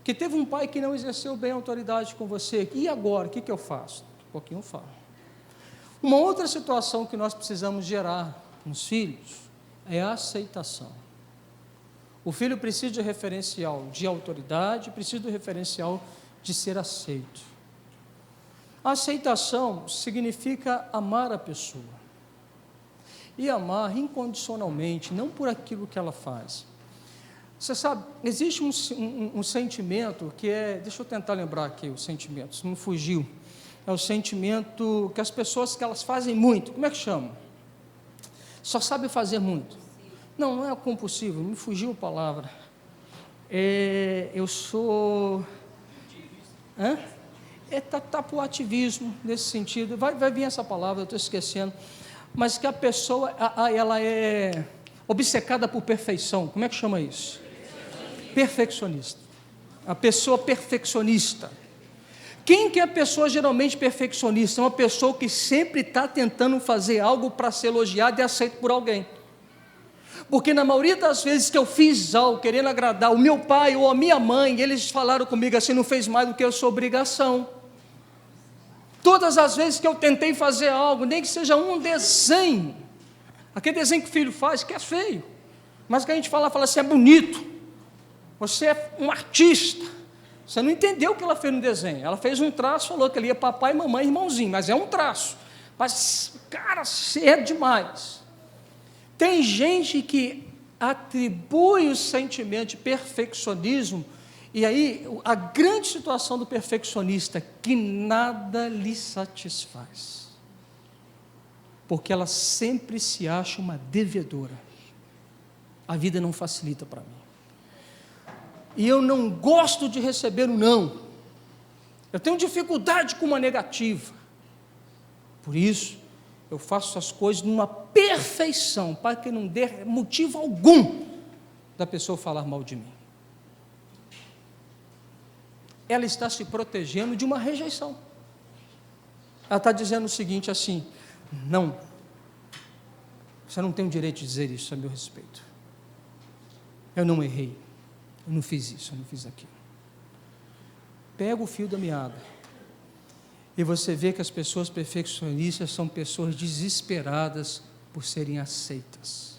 que teve um pai que não exerceu bem a autoridade com você, e agora, o que eu faço? Um pouquinho eu falo. Uma outra situação que nós precisamos gerar nos filhos é a aceitação. O filho precisa de referencial de autoridade, precisa do referencial de ser aceito. A aceitação significa amar a pessoa. E amar incondicionalmente, não por aquilo que ela faz. Você sabe, existe um sentimento que é, deixa eu tentar lembrar aqui o sentimento, se não fugiu, é o sentimento que as pessoas que elas fazem muito, como é que chama? Só sabem fazer muito. Não é compulsivo, me fugiu a palavra. Eu sou... Tá para o ativismo, nesse sentido, vai vir essa palavra, eu estou esquecendo, mas que a pessoa, ela é obcecada por perfeição, como é que chama isso? Perfeccionista. A pessoa perfeccionista. Quem que é a pessoa geralmente perfeccionista? É uma pessoa que sempre está tentando fazer algo para ser elogiado e aceito por alguém. Porque na maioria das vezes que eu fiz algo querendo agradar o meu pai ou a minha mãe, eles falaram comigo assim: não fez mais do que a sua obrigação. Todas as vezes que eu tentei fazer algo, nem que seja um desenho, aquele desenho que o filho faz, que é feio, mas que a gente fala assim, é bonito, você é um artista, você não entendeu o que ela fez no desenho, ela fez um traço, falou que ali é papai, mamãe, irmãozinho, mas é um traço, mas, cara, é demais. Tem gente que atribui o sentimento de perfeccionismo E aí, a grande situação do perfeccionista é que nada lhe satisfaz, porque ela sempre se acha uma devedora. A vida não facilita para mim. E eu não gosto de receber o não. Eu tenho dificuldade com uma negativa. Por isso, eu faço as coisas numa perfeição, para que não dê motivo algum da pessoa falar mal de mim. Ela está se protegendo de uma rejeição. Ela está dizendo o seguinte assim: não, você não tem o direito de dizer isso a meu respeito. Eu não errei, eu não fiz isso, eu não fiz aquilo. Pega o fio da meada e você vê que as pessoas perfeccionistas são pessoas desesperadas por serem aceitas.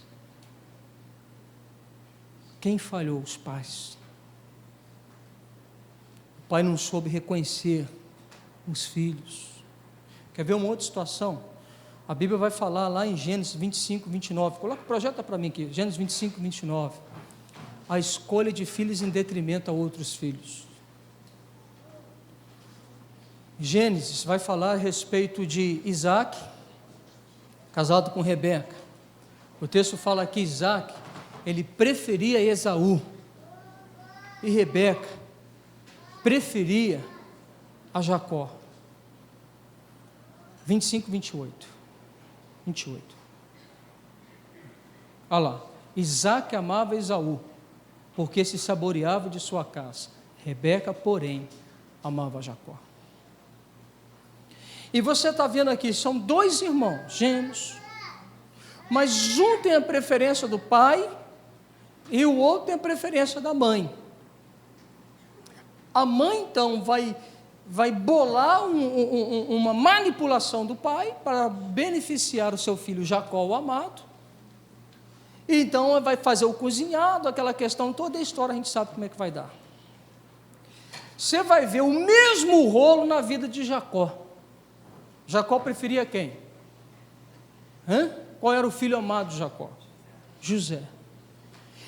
Quem falhou? Os pais. O pai não soube reconhecer os filhos. Quer ver uma outra situação? A Bíblia vai falar lá em Gênesis 25, 29. Projeta para mim aqui, Gênesis 25, 29. A escolha de filhos em detrimento a outros filhos. Gênesis vai falar a respeito de Isaac, casado com Rebeca. O texto fala que Isaac, ele preferia Esaú, e Rebeca preferia a Jacó. 25, 28. Olha lá, Isaac amava Esaú, porque se saboreava de sua caça. Rebeca, porém, amava Jacó. E você está vendo aqui, são dois irmãos, gêmeos, mas um tem a preferência do pai e o outro tem a preferência da mãe. A mãe, então, vai bolar uma manipulação do pai para beneficiar o seu filho Jacó, o amado. E então vai fazer o cozinhado, aquela questão, toda a história a gente sabe como é que vai dar. Você vai ver o mesmo rolo na vida de Jacó. Jacó preferia quem? Qual era o filho amado de Jacó? José.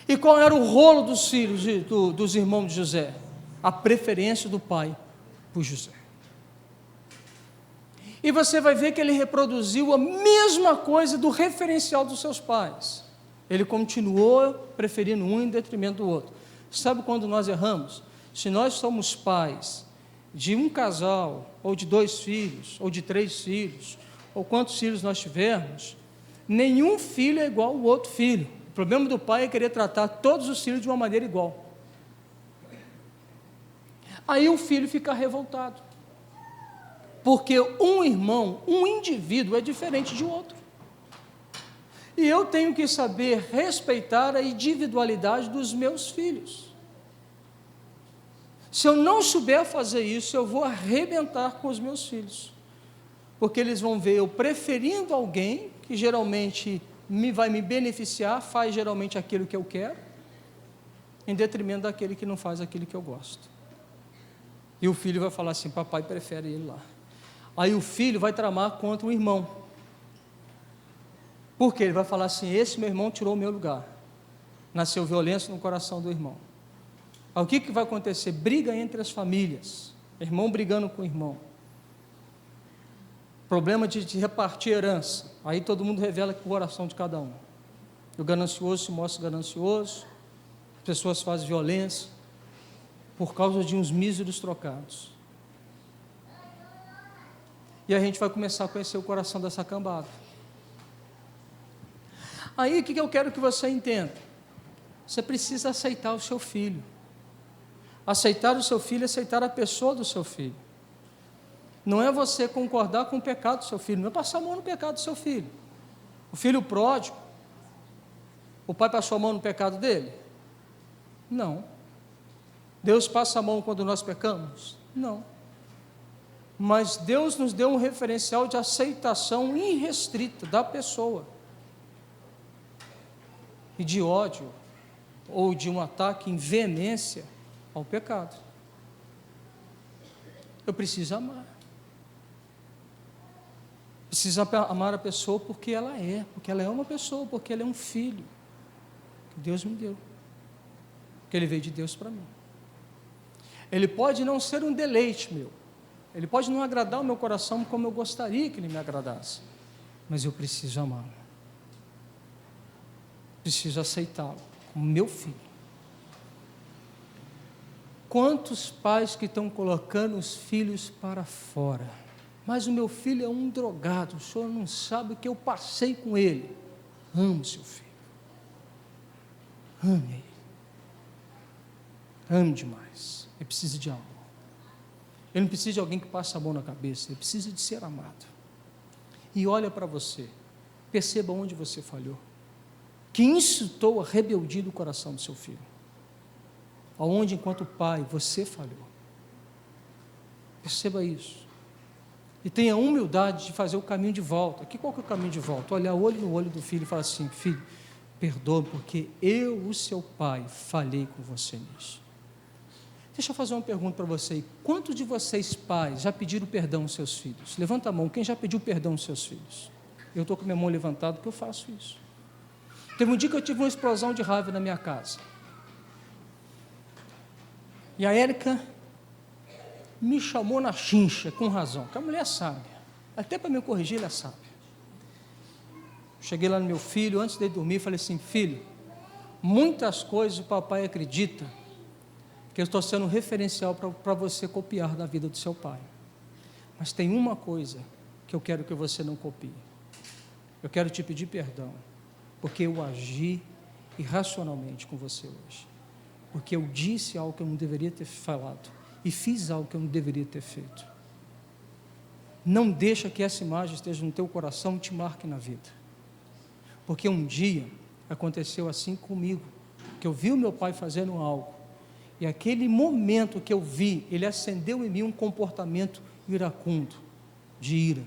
E qual era o rolo dos filhos, dos irmãos de José? A preferência do pai por José. E você vai ver que ele reproduziu a mesma coisa do referencial dos seus pais. Ele continuou preferindo um em detrimento do outro. Sabe quando nós erramos? Se nós somos pais de um casal, ou de 2 filhos, ou de 3 filhos, ou quantos filhos nós tivermos, nenhum filho é igual ao outro filho. O problema do pai é querer tratar todos os filhos de uma maneira igual. Aí o filho fica revoltado, porque um irmão, um indivíduo é diferente de outro. E eu tenho que saber respeitar a individualidade dos meus filhos. Se eu não souber fazer isso, eu vou arrebentar com os meus filhos, porque eles vão ver eu preferindo alguém que geralmente vai me beneficiar, faz geralmente aquilo que eu quero, em detrimento daquele que não faz aquilo que eu gosto. E o filho vai falar assim: papai prefere ele lá. Aí o filho vai tramar contra o irmão, porque ele vai falar assim: esse meu irmão tirou o meu lugar. Nasceu violência no coração do irmão. Aí o que vai acontecer? Briga entre as famílias, irmão brigando com o irmão, problema de repartir herança. Aí todo mundo revela o coração de cada um. O ganancioso se mostra ganancioso, as pessoas fazem violência por causa de uns míseros trocados. E a gente vai começar a conhecer o coração dessa cambada. Aí o que eu quero que você entenda? Você precisa aceitar o seu filho. Aceitar o seu filho é aceitar a pessoa do seu filho. Não é você concordar com o pecado do seu filho, não é passar a mão no pecado do seu filho. O filho pródigo, o pai passou a mão no pecado dele? Não. Deus passa a mão quando nós pecamos? Não. Mas Deus nos deu um referencial de aceitação irrestrita da pessoa, e de ódio, ou de um ataque em veemência ao pecado. Eu preciso amar. Preciso amar a pessoa porque ela é uma pessoa, porque ela é um filho que Deus me deu, que Ele veio de Deus para mim. ele pode não ser um deleite meu, ele pode não agradar o meu coração como eu gostaria que ele me agradasse, mas eu preciso amá-lo, preciso aceitá-lo como meu filho. Quantos pais que estão colocando os filhos para fora? Mas o meu filho é um drogado, o senhor não sabe o que eu passei com ele. Ame seu filho, ame ele, ame demais. Ele precisa de amor, ele não precisa de alguém que passe a mão na cabeça, ele precisa de ser amado. E olha para você, perceba onde você falhou, que incitou a rebeldia do coração do seu filho, aonde enquanto pai você falhou. Perceba isso, e tenha a humildade de fazer o caminho de volta. Qual que é o caminho de volta? Olhar olho no olho do filho e falar assim: filho, perdoa porque eu, o seu pai, falhei com você nisso. Deixa eu fazer uma pergunta para você: quantos de vocês pais já pediram perdão aos seus filhos? Levanta a mão, quem já pediu perdão aos seus filhos? Eu estou com minha mão levantada porque eu faço isso. Teve um dia que eu tive uma explosão de raiva na minha casa, e a Érica me chamou na chincha, com razão, porque a mulher é sábia, até para me corrigir ela é sábia. Cheguei lá no meu filho, antes de dormir, falei assim: filho, muitas coisas o papai acredita que eu estou sendo um referencial para você copiar da vida do seu pai, mas tem uma coisa que eu quero que você não copie. Eu quero te pedir perdão, porque eu agi irracionalmente com você hoje, porque eu disse algo que eu não deveria ter falado, e fiz algo que eu não deveria ter feito. Não deixa que essa imagem esteja no teu coração e te marque na vida, porque um dia aconteceu assim comigo, que eu vi o meu pai fazendo algo, e aquele momento que eu vi, ele acendeu em mim um comportamento iracundo, de ira,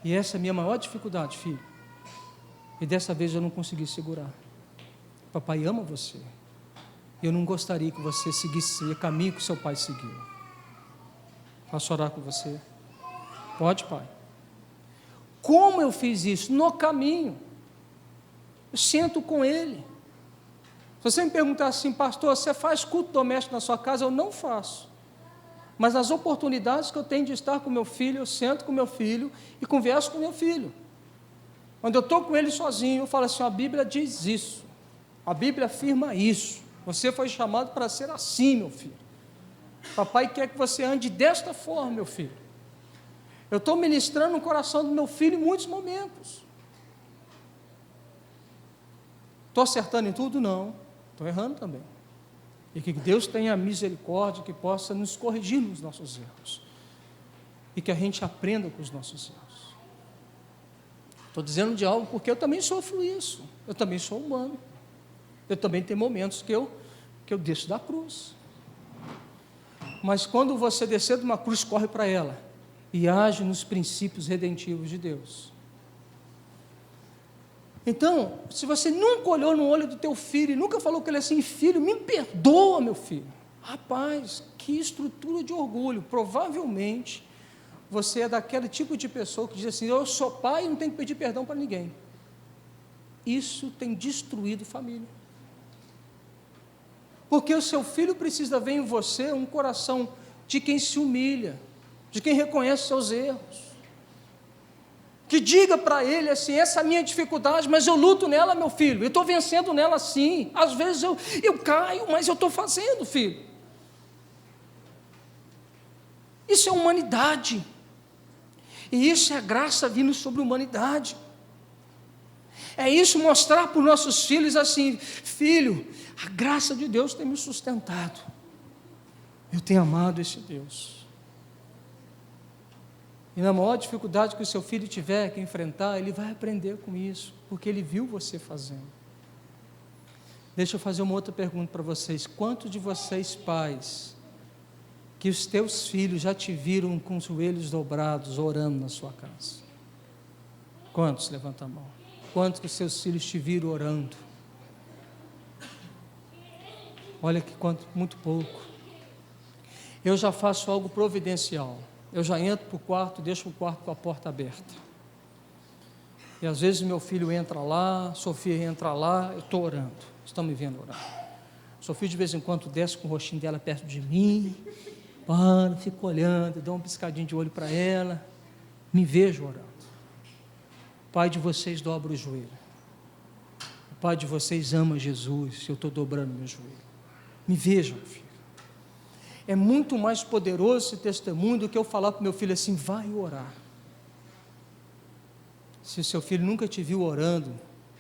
e essa é a minha maior dificuldade, filho, e dessa vez eu não consegui segurar. Papai ama você, eu não gostaria que você seguisse o caminho que seu pai seguiu. Posso orar com você? Pode, pai. Como eu fiz isso? No caminho, eu sento com ele. Se você me perguntar assim: pastor, você faz culto doméstico na sua casa? Eu não faço, mas nas oportunidades que eu tenho de estar com meu filho, eu sento com meu filho e converso com meu filho. Quando eu estou com ele sozinho, eu falo assim: a Bíblia diz isso, a Bíblia afirma isso, você foi chamado para ser assim, meu filho, papai quer que você ande desta forma, meu filho. Eu estou ministrando no coração do meu filho em muitos momentos. Estou acertando em tudo? Não, estou errando também, e que Deus tenha misericórdia, que possa nos corrigir nos nossos erros, e que a gente aprenda com os nossos erros. Estou dizendo de algo porque eu também sofro isso, eu também sou humano, eu também tenho momentos que eu desço da cruz, mas quando você descer de uma cruz, corre para ela, e age nos princípios redentivos de Deus. Então, se você nunca olhou no olho do teu filho, e nunca falou com ele assim: filho, me perdoa, meu filho. Rapaz, que estrutura de orgulho. Provavelmente, você é daquele tipo de pessoa que diz assim: eu sou pai e não tenho que pedir perdão para ninguém. Isso tem destruído família. Porque o seu filho precisa ver em você um coração de quem se humilha, de quem reconhece seus erros, que diga para ele assim: essa é a minha dificuldade, mas eu luto nela, meu filho, eu estou vencendo nela sim, às vezes eu caio, mas eu estou fazendo, filho. Isso é humanidade, e isso é a graça vindo sobre a humanidade. É isso, mostrar para os nossos filhos assim: filho, a graça de Deus tem me sustentado, eu tenho amado esse Deus. E na maior dificuldade que o seu filho tiver que enfrentar, ele vai aprender com isso, porque ele viu você fazendo. Deixa eu fazer uma outra pergunta para vocês: quantos de vocês pais, que os teus filhos já te viram com os joelhos dobrados, orando na sua casa? Quantos? Levanta a mão. Quantos que os seus filhos te viram orando? Olha que quanto, muito pouco. Eu já faço algo providencial. Eu já entro para o quarto, deixo o quarto com a porta aberta. E às vezes meu filho entra lá, Sofia entra lá, eu estou orando, estão me vendo orar. Seu filho de vez em quando desce com o rostinho dela perto de mim, para, fico olhando, dou uma piscadinha de olho para ela, me vejo orando. O pai de vocês dobra o joelho. O pai de vocês ama Jesus, eu estou dobrando meu joelho. Me vejam, filho. É muito mais poderoso esse testemunho do que eu falar para o meu filho assim, vai orar. Se o seu filho nunca te viu orando,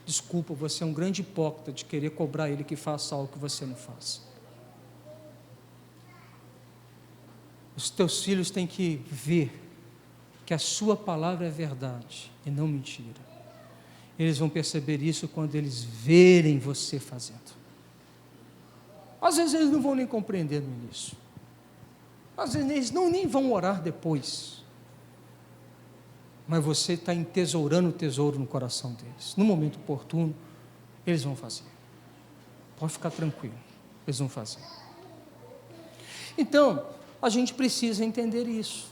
desculpa, você é um grande hipócrita de querer cobrar ele que faça algo que você não faça. Os teus filhos têm que ver que a sua palavra é verdade e não mentira. Eles vão perceber isso quando eles verem você fazendo. Às vezes eles não vão nem compreender no início. Às vezes eles nem vão orar depois. Mas você está entesourando o tesouro no coração deles. No momento oportuno, eles vão fazer. Pode ficar tranquilo, eles vão fazer. Então, a gente precisa entender isso.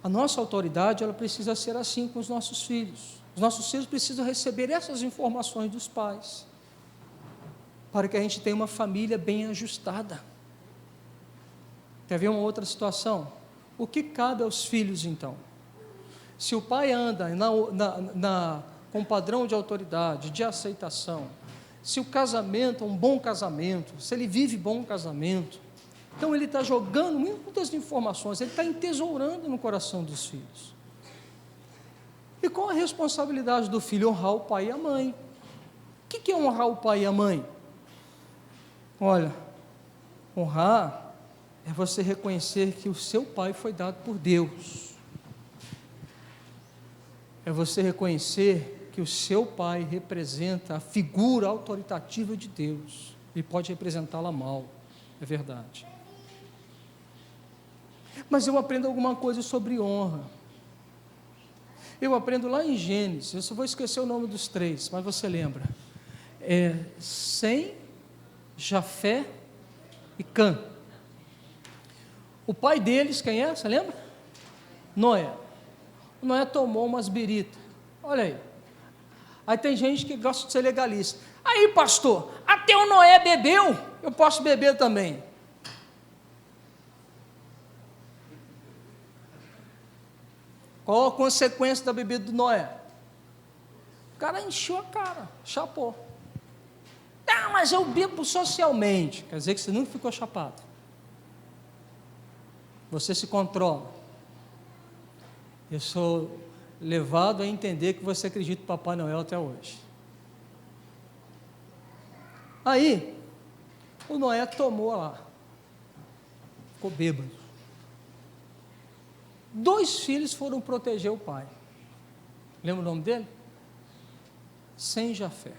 A nossa autoridade, ela precisa ser assim com os nossos filhos. Os nossos filhos precisam receber essas informações dos pais, para que a gente tenha uma família bem ajustada. Quer ver uma outra situação? O que cabe aos filhos, então? Se o pai anda com padrão de autoridade, de aceitação, se o casamento é um bom casamento, se ele vive bom casamento, então ele está jogando muitas informações, ele está entesourando no coração dos filhos. E qual a responsabilidade do filho? Honrar o pai e a mãe. O que é honrar o pai e a mãe? Olha, honrar é você reconhecer que o seu pai foi dado por Deus. É você reconhecer que o seu pai representa a figura autoritativa de Deus. Ele pode representá-la mal, é verdade. Mas eu aprendo alguma coisa sobre honra. Eu aprendo lá em Gênesis, eu só vou esquecer o nome dos três, mas você lembra. Sem, Jafé e Cã. O pai deles, quem é? Você lembra? Noé. O Noé tomou umas biritas. Olha aí. Aí tem gente que gosta de ser legalista. Aí, pastor, até o Noé bebeu, eu posso beber também. Qual a consequência da bebida do Noé? O cara encheu a cara, chapou. Ah, mas eu bebo socialmente. Quer dizer que você nunca ficou chapado. Você se controla. Eu sou levado a entender que você acredita em Papai Noel até hoje. Aí, o Noé tomou lá. Ficou bêbado. 2 filhos foram proteger o pai. Lembra o nome dele? Sem Jafé.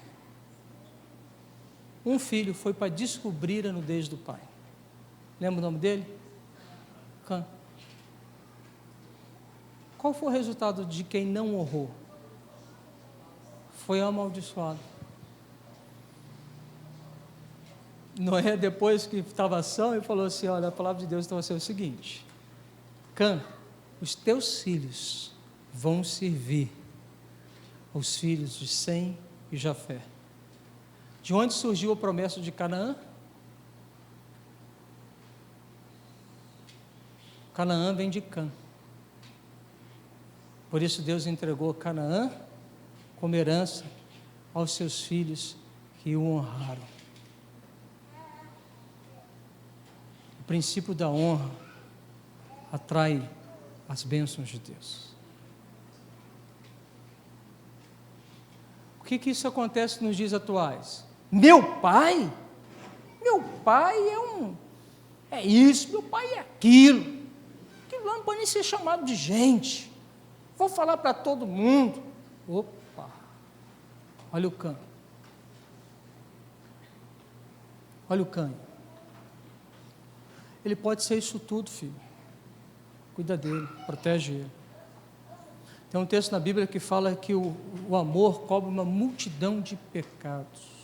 Um filho foi para descobrir a nudez do pai. Lembra o nome dele? Cã. Qual foi o resultado de quem não honrou? Foi amaldiçoado. Noé, depois que estava são, ele falou assim, olha, a palavra de Deus então vai ser o seguinte, Cã, os teus filhos vão servir aos filhos de Sem e Jafé. De onde surgiu a promessa de Canaã? Canaã vem de Cã. Por isso Deus entregou Canaã como herança aos seus filhos que o honraram. O princípio da honra atrai as bênçãos de Deus. O que isso acontece nos dias atuais? Meu pai é isso, meu pai é aquilo não pode nem ser chamado de gente, vou falar para todo mundo. Opa, olha o Cã, olha o Cã, ele pode ser isso tudo, filho, cuida dele, protege ele. Tem um texto na Bíblia que fala que o amor cobre uma multidão de pecados.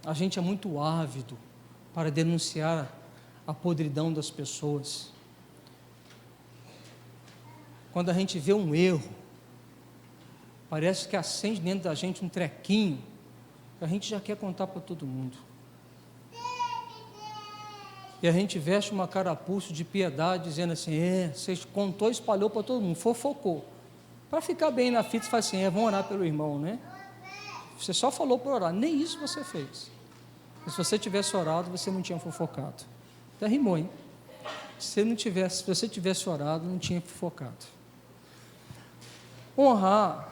A gente é muito ávido para denunciar a podridão das pessoas. Quando a gente vê um erro, parece que acende dentro da gente um trequinho a gente já quer contar para todo mundo. E a gente veste uma carapuça de piedade, dizendo assim, você contou, espalhou para todo mundo, fofocou. Para ficar bem na fita, você fala assim, vamos orar pelo irmão, né? Você só falou para orar, nem isso você fez. Se você tivesse orado, você não tinha fofocado. Até rimou, hein? Se você tivesse orado, não tinha fofocado. Honrar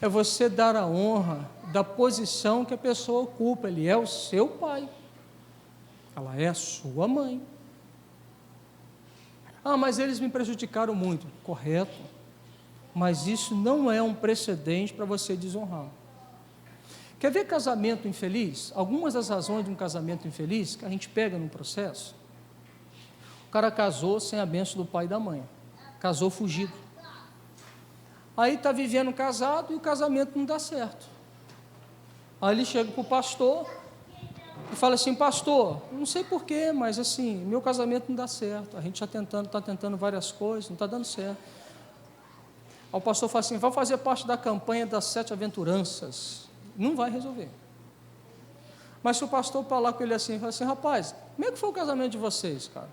é você dar a honra da posição que a pessoa ocupa. Ele é o seu pai. Ela é a sua mãe. Mas eles me prejudicaram muito. Correto. Mas isso não é um precedente para você desonrar. Quer ver casamento infeliz? Algumas das razões de um casamento infeliz que a gente pega no processo. O cara casou sem a bênção do pai e da mãe. Casou fugido. Aí está vivendo casado e o casamento não dá certo. Aí ele chega para o pastor e fala assim, pastor, não sei porquê, mas assim, meu casamento não dá certo. A gente está tentando várias coisas, não está dando certo. Aí o pastor fala assim, vai fazer parte da campanha das 7 aventuranças. Não vai resolver. Mas se o pastor falar com ele assim, fala assim, rapaz, como é que foi o casamento de vocês, cara?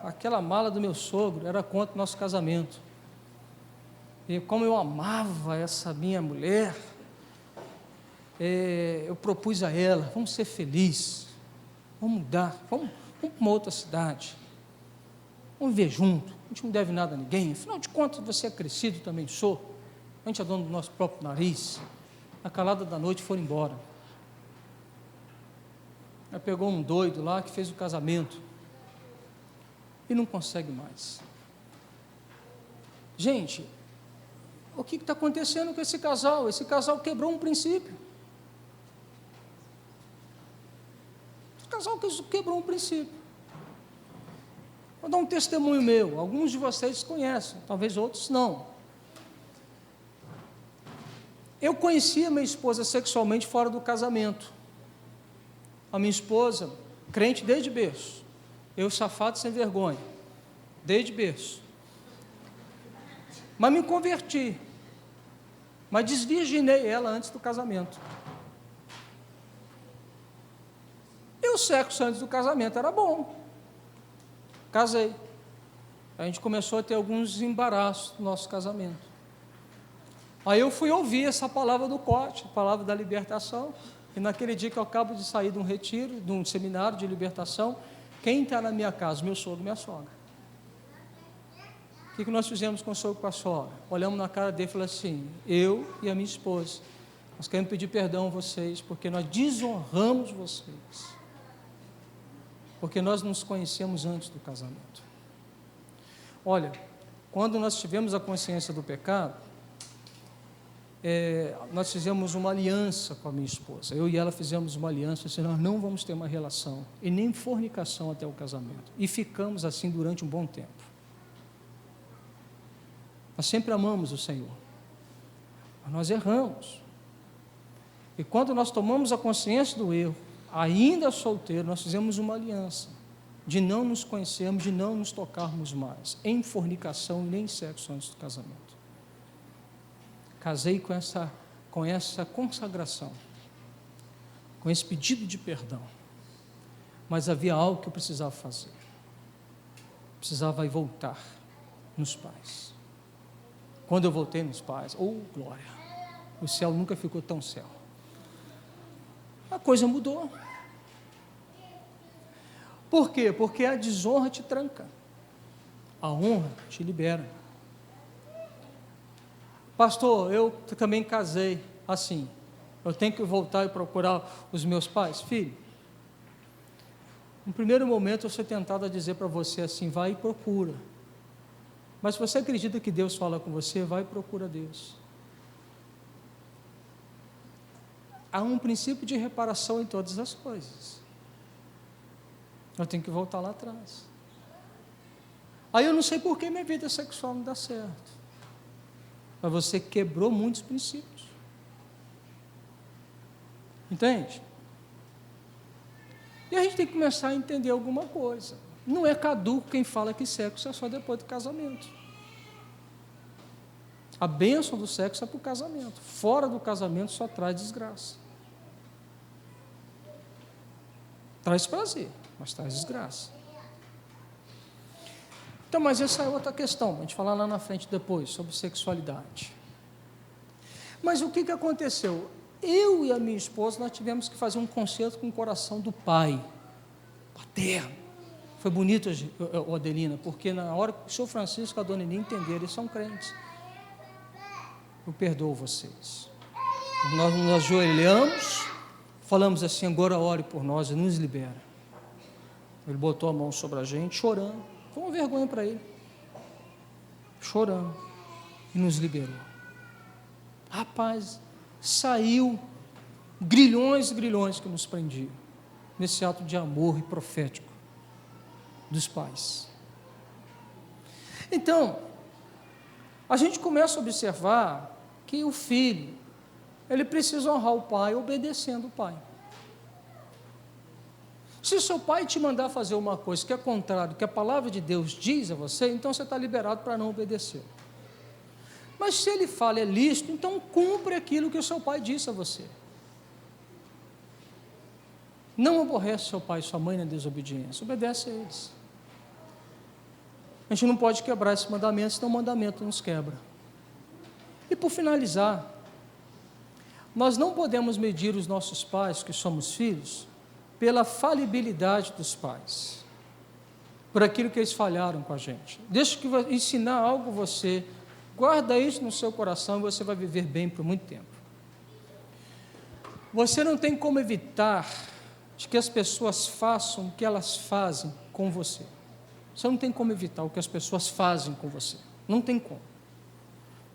Aquela mala do meu sogro era contra o nosso casamento. E como eu amava essa minha mulher, eu propus a ela, vamos ser felizes, vamos mudar, vamos para uma outra cidade, vamos viver junto, a gente não deve nada a ninguém, afinal de contas você é crescido, também sou, a gente é dono do nosso próprio nariz. Na calada da noite foram embora. Aí pegou um doido lá que fez o casamento e não consegue mais. Gente, o que está acontecendo com esse casal? Esse casal quebrou um princípio. Esse casal quebrou um princípio. Vou dar um testemunho meu. Alguns de vocês conhecem, talvez outros não. Eu conhecia minha esposa sexualmente fora do casamento. A minha esposa, crente desde berço. Eu, safado sem vergonha, desde berço. Mas me converti. Mas desvirginei ela antes do casamento. E o sexo antes do casamento era bom. Casei. A gente começou a ter alguns embaraços no nosso casamento. Aí eu fui ouvir essa palavra do corte, a palavra da libertação. E naquele dia que eu acabo de sair de um retiro, de um seminário de libertação, quem está na minha casa? Meu sogro e minha sogra. O que nós fizemos com o sogro e com a sogra? Olhamos na cara dele e falamos assim, eu e a minha esposa, nós queremos pedir perdão a vocês, porque nós desonramos vocês, porque nós nos conhecemos antes do casamento. Olha, quando nós tivemos a consciência do pecado, nós fizemos uma aliança com a minha esposa, eu e ela fizemos uma aliança, assim, nós não vamos ter uma relação, e nem fornicação até o casamento, e ficamos assim durante um bom tempo. Nós sempre amamos o Senhor, mas nós erramos. E quando nós tomamos a consciência do erro, ainda solteiro, nós fizemos uma aliança de não nos conhecermos, de não nos tocarmos mais, em fornicação nem em sexo antes do casamento. Casei com essa consagração, com esse pedido de perdão, mas havia algo que eu precisava fazer. Precisava ir voltar nos pais. Quando eu voltei nos pais, glória, o céu nunca ficou tão céu. A coisa mudou. Por quê? Porque a desonra te tranca, a honra te libera. Pastor, eu também casei assim, eu tenho que voltar e procurar os meus pais? Filho, no primeiro momento eu sou tentado a dizer para você assim, vai e procura. Mas se você acredita que Deus fala com você, vai e procura Deus. Há um princípio de reparação em todas as coisas. Eu tenho que voltar lá atrás. Aí eu não sei por que minha vida sexual não dá certo. Mas você quebrou muitos princípios. Entende? E a gente tem que começar a entender alguma coisa. Não é caduco quem fala que sexo é só depois do casamento. A bênção do sexo é para o casamento. Fora do casamento só traz desgraça. Traz prazer, mas traz desgraça. Então, mas essa é outra questão, a gente falar lá na frente depois, sobre sexualidade. Mas o que aconteceu? Eu e a minha esposa, nós tivemos que fazer um concerto com o coração do pai, paterno. Foi bonito, Adelina, porque na hora que o senhor Francisco e a dona Nini entenderam, eles são crentes. Eu perdoo vocês. Nós nos ajoelhamos, falamos assim, agora ore por nós e nos libera. Ele botou a mão sobre a gente, chorando. Foi uma vergonha para ele. Chorando. E nos liberou. Rapaz, saiu grilhões e grilhões que nos prendiam. Nesse ato de amor e profético dos pais. Então, a gente começa a observar que o filho, ele precisa honrar o pai obedecendo o pai. Se o seu pai te mandar fazer uma coisa que é contrário, que a palavra de Deus diz a você, então você está liberado para não obedecer. Mas se ele fala é lícito, então cumpre aquilo que o seu pai disse a você. Não aborrece seu pai e sua mãe na desobediência, obedece a eles. A gente não pode quebrar esse mandamento, senão o mandamento nos quebra. E por finalizar, nós não podemos medir os nossos pais, que somos filhos, pela falibilidade dos pais, por aquilo que eles falharam com a gente. Deixa que eu ensinar algo a você, guarda isso no seu coração e você vai viver bem por muito tempo. Você não tem como evitar de que as pessoas façam o que elas fazem com você. Você não tem como evitar o que as pessoas fazem com você. Não tem como.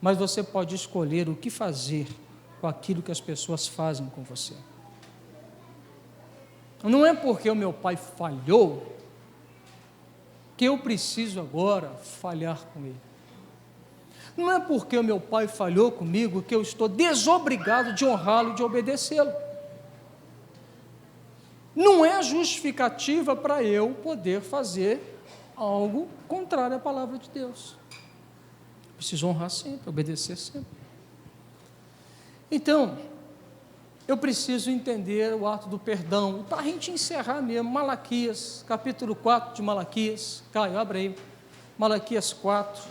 Mas você pode escolher o que fazer com aquilo que as pessoas fazem com você. Não é porque o meu pai falhou que eu preciso agora falhar com ele. Não é porque o meu pai falhou comigo que eu estou desobrigado de honrá-lo e de obedecê-lo. Não é justificativa para eu poder fazer algo contrário à palavra de Deus. Preciso honrar sempre, obedecer sempre. Então, eu preciso entender o ato do perdão. Para a gente encerrar mesmo, Malaquias, capítulo 4 de Malaquias. Caio, abre aí. Malaquias 4.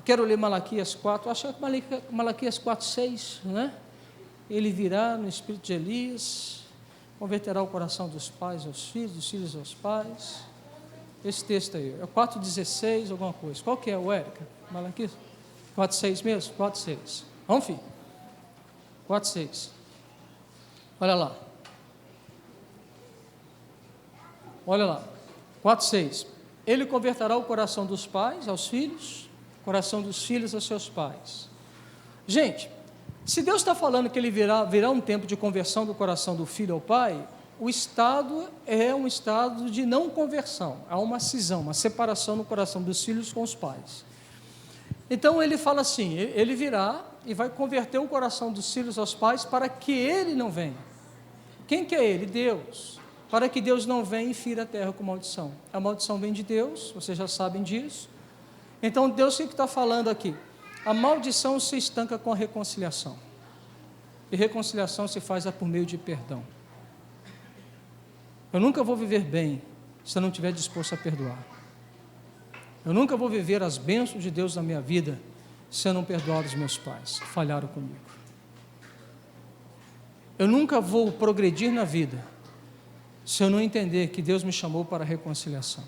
Quero ler Malaquias 4. Acho que é Malaquias 4, 6, né? Ele virá no espírito de Elias, converterá o coração dos pais aos filhos, dos filhos aos pais. Esse texto aí, é 4,16, alguma coisa. Qual que é, o Érica? Malaquias? 4,6 mesmo? 4,6. Vamos, filho. 4,6. Olha lá. Olha lá. 4,6. Ele converterá o coração dos pais aos filhos, o coração dos filhos aos seus pais. Gente, se Deus está falando que ele virá um tempo de conversão do coração do filho ao pai, o estado é um estado de não conversão, há uma cisão, uma separação no coração dos filhos com os pais. Então ele fala assim, ele virá e vai converter o coração dos filhos aos pais para que ele não venha. Quem que é ele? Deus. Para que Deus não venha e fira a terra com maldição. A maldição vem de Deus, vocês já sabem disso. Então Deus, o que está falando aqui? A maldição se estanca com a reconciliação. E reconciliação se faz por meio de perdão. Eu nunca vou viver bem se eu não estiver disposto a perdoar. Eu nunca vou viver as bênçãos de Deus na minha vida se eu não perdoar os meus pais que falharam comigo. Eu nunca vou progredir na vida se eu não entender que Deus me chamou para a reconciliação.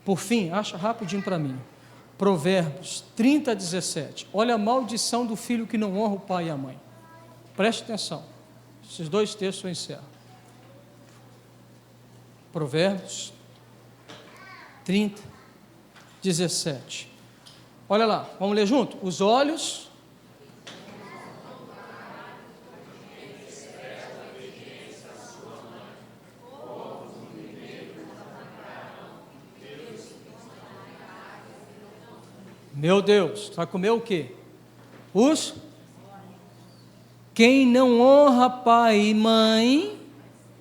Por fim, acha rapidinho para mim, Provérbios 30, 17. Olha a maldição do filho que não honra o pai e a mãe. Preste atenção, esses dois textos eu encerro. Provérbios 30, 17. Olha lá, vamos ler junto? Os olhos meu Deus, vai comer o quê? Quem não honra pai e mãe,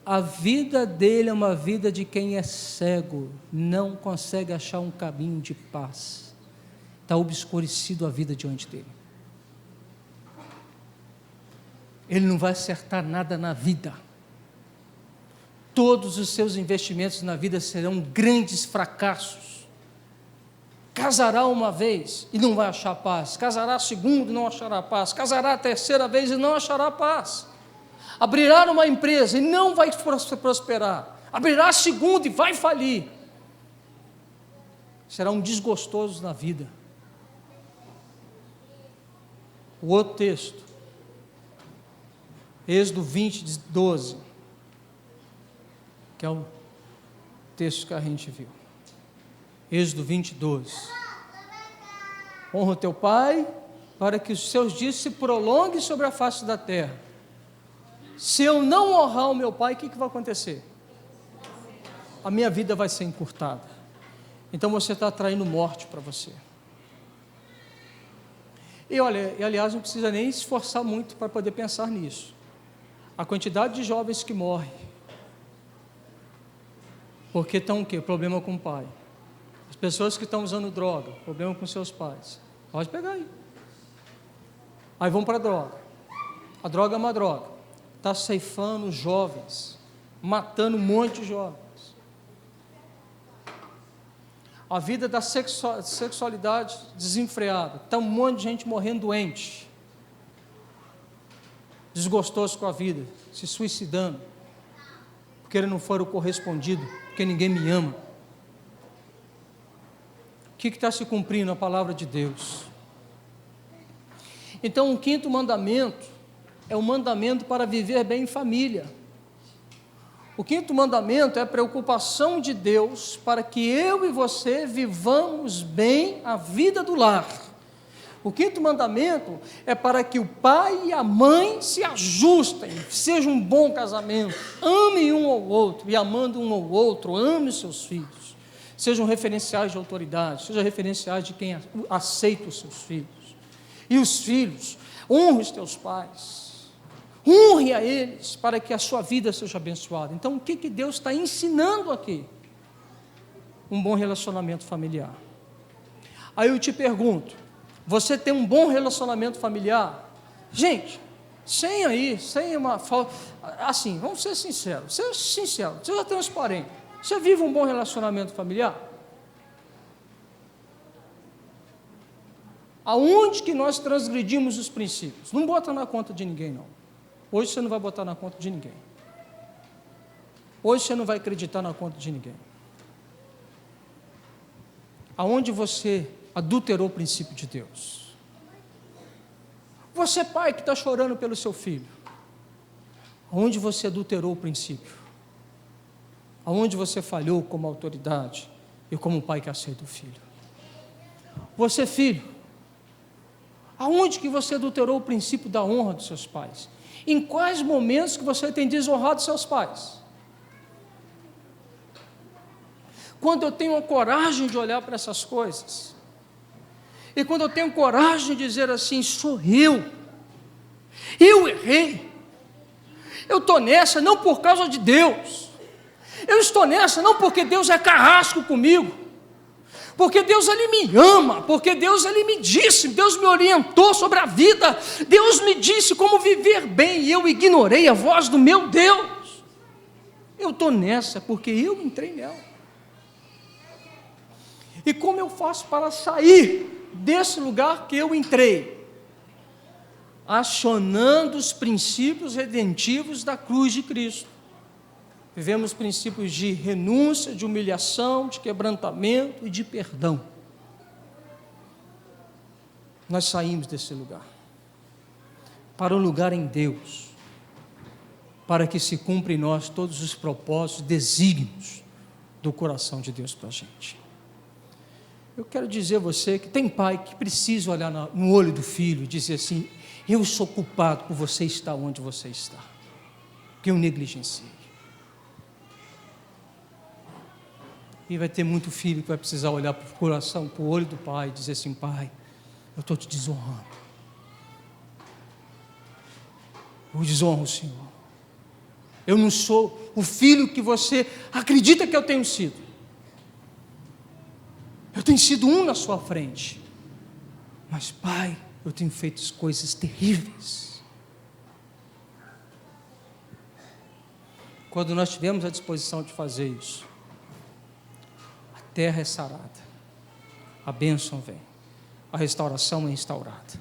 a vida dele é uma vida de quem é cego, não consegue achar um caminho de paz. Está está obscurecido a vida diante dele. Ele não vai acertar nada na vida. Todos os seus investimentos na vida serão grandes fracassos. Casará uma vez e não vai achar paz. Casará a segunda e não achará paz. Casará a terceira vez e não achará paz. Abrirá uma empresa e não vai prosperar. Abrirá a segunda e vai falir. Será um desgostoso na vida. O outro texto, Êxodo 20, 12, que é o texto que a gente viu. Êxodo 20, 12. Honra o teu pai, para que os seus dias se prolonguem sobre a face da terra. Se eu não honrar o meu pai, o que vai acontecer? A minha vida vai ser encurtada. Então você está atraindo morte para você. E olha, aliás, não precisa nem se esforçar muito para poder pensar nisso. A quantidade de jovens que morrem, porque estão o quê? Problema com o pai. As pessoas que estão usando droga, problema com seus pais. Pode pegar aí. Aí vão para a droga. A droga é uma droga. Está ceifando jovens, matando um monte de jovens. A vida da sexualidade desenfreada. Está um monte de gente morrendo doente. Desgostoso com a vida, se suicidando. Porque eles não foram correspondidos, porque ninguém me ama. O que está se cumprindo? A palavra de Deus. Então, o quinto mandamento é o mandamento para viver bem em família. O quinto mandamento é a preocupação de Deus para que eu e você vivamos bem a vida do lar. O quinto mandamento é para que o pai e a mãe se ajustem, seja um bom casamento, amem um ao outro, e amando um ao outro, ame os seus filhos, sejam referenciais de autoridade, sejam referenciais de quem aceita os seus filhos. E os filhos, honre os teus pais, honre a eles, para que a sua vida seja abençoada. Então, o que Deus está ensinando aqui? Um bom relacionamento familiar. Aí eu te pergunto, você tem um bom relacionamento familiar? Gente, sem uma falta, assim, vamos ser sinceros, seja transparente. Você vive um bom relacionamento familiar? Aonde que nós transgredimos os princípios? Não bota na conta de ninguém, não. Hoje você não vai botar na conta de ninguém. Hoje você não vai acreditar na conta de ninguém. Aonde você adulterou o princípio de Deus? Você, pai, que está chorando pelo seu filho, aonde você adulterou o princípio? Aonde você falhou como autoridade e como pai que aceita o filho? Você, filho, aonde que você adulterou o princípio da honra dos seus pais? Em quais momentos que você tem desonrado seus pais? Quando eu tenho a coragem de olhar para essas coisas, e quando eu tenho coragem de dizer assim, sou eu errei, eu estou nessa não por causa de Deus, eu estou nessa não porque Deus é carrasco comigo, porque Deus Ele me ama, porque Deus Ele me disse, Deus me orientou sobre a vida, Deus me disse como viver bem, e eu ignorei a voz do meu Deus. Eu estou nessa porque eu entrei nela. E como eu faço para sair desse lugar que eu entrei? Acionando os princípios redentivos da cruz de Cristo. Vivemos princípios de renúncia, de humilhação, de quebrantamento e de perdão. Nós saímos desse lugar para um lugar em Deus, para que se cumpra em nós todos os propósitos, desígnios do coração de Deus para a gente. Eu quero dizer a você que tem pai que precisa olhar no olho do filho e dizer assim, eu sou culpado por você estar onde você está, que eu negligenciei. E vai ter muito filho que vai precisar olhar para o coração, para o olho do pai e dizer assim, pai, eu estou te desonrando. Eu desonro o Senhor. Eu não sou o filho que você acredita que eu tenho sido. Eu tenho sido um na sua frente. Mas, Pai, eu tenho feito coisas terríveis. Quando nós tivermos a disposição de fazer isso, a terra é sarada, a bênção vem, a restauração é instaurada,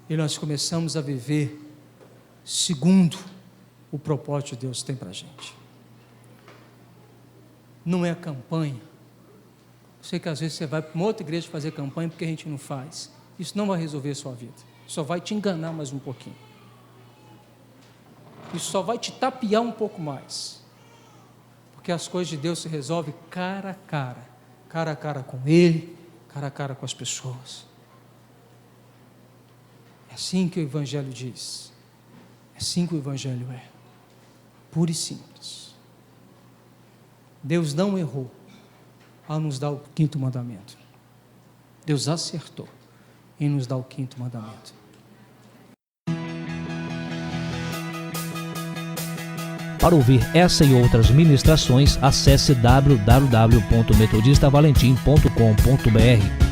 e nós começamos a viver segundo o propósito que Deus tem para a gente. Não é a campanha. Eu sei que às vezes você vai para uma outra igreja fazer campanha porque a gente não faz. Isso não vai resolver a sua vida, só vai te enganar mais um pouquinho. Isso só vai te tapear um pouco mais, porque as coisas de Deus se resolvem cara a cara com Ele, cara a cara com as pessoas. É assim que o Evangelho diz, é assim que o Evangelho é, puro e simples. Deus não errou ao nos dar o 5º mandamento, Deus acertou em nos dar o 5º mandamento. Para ouvir essa e outras ministrações, acesse www.metodistavalentim.com.br.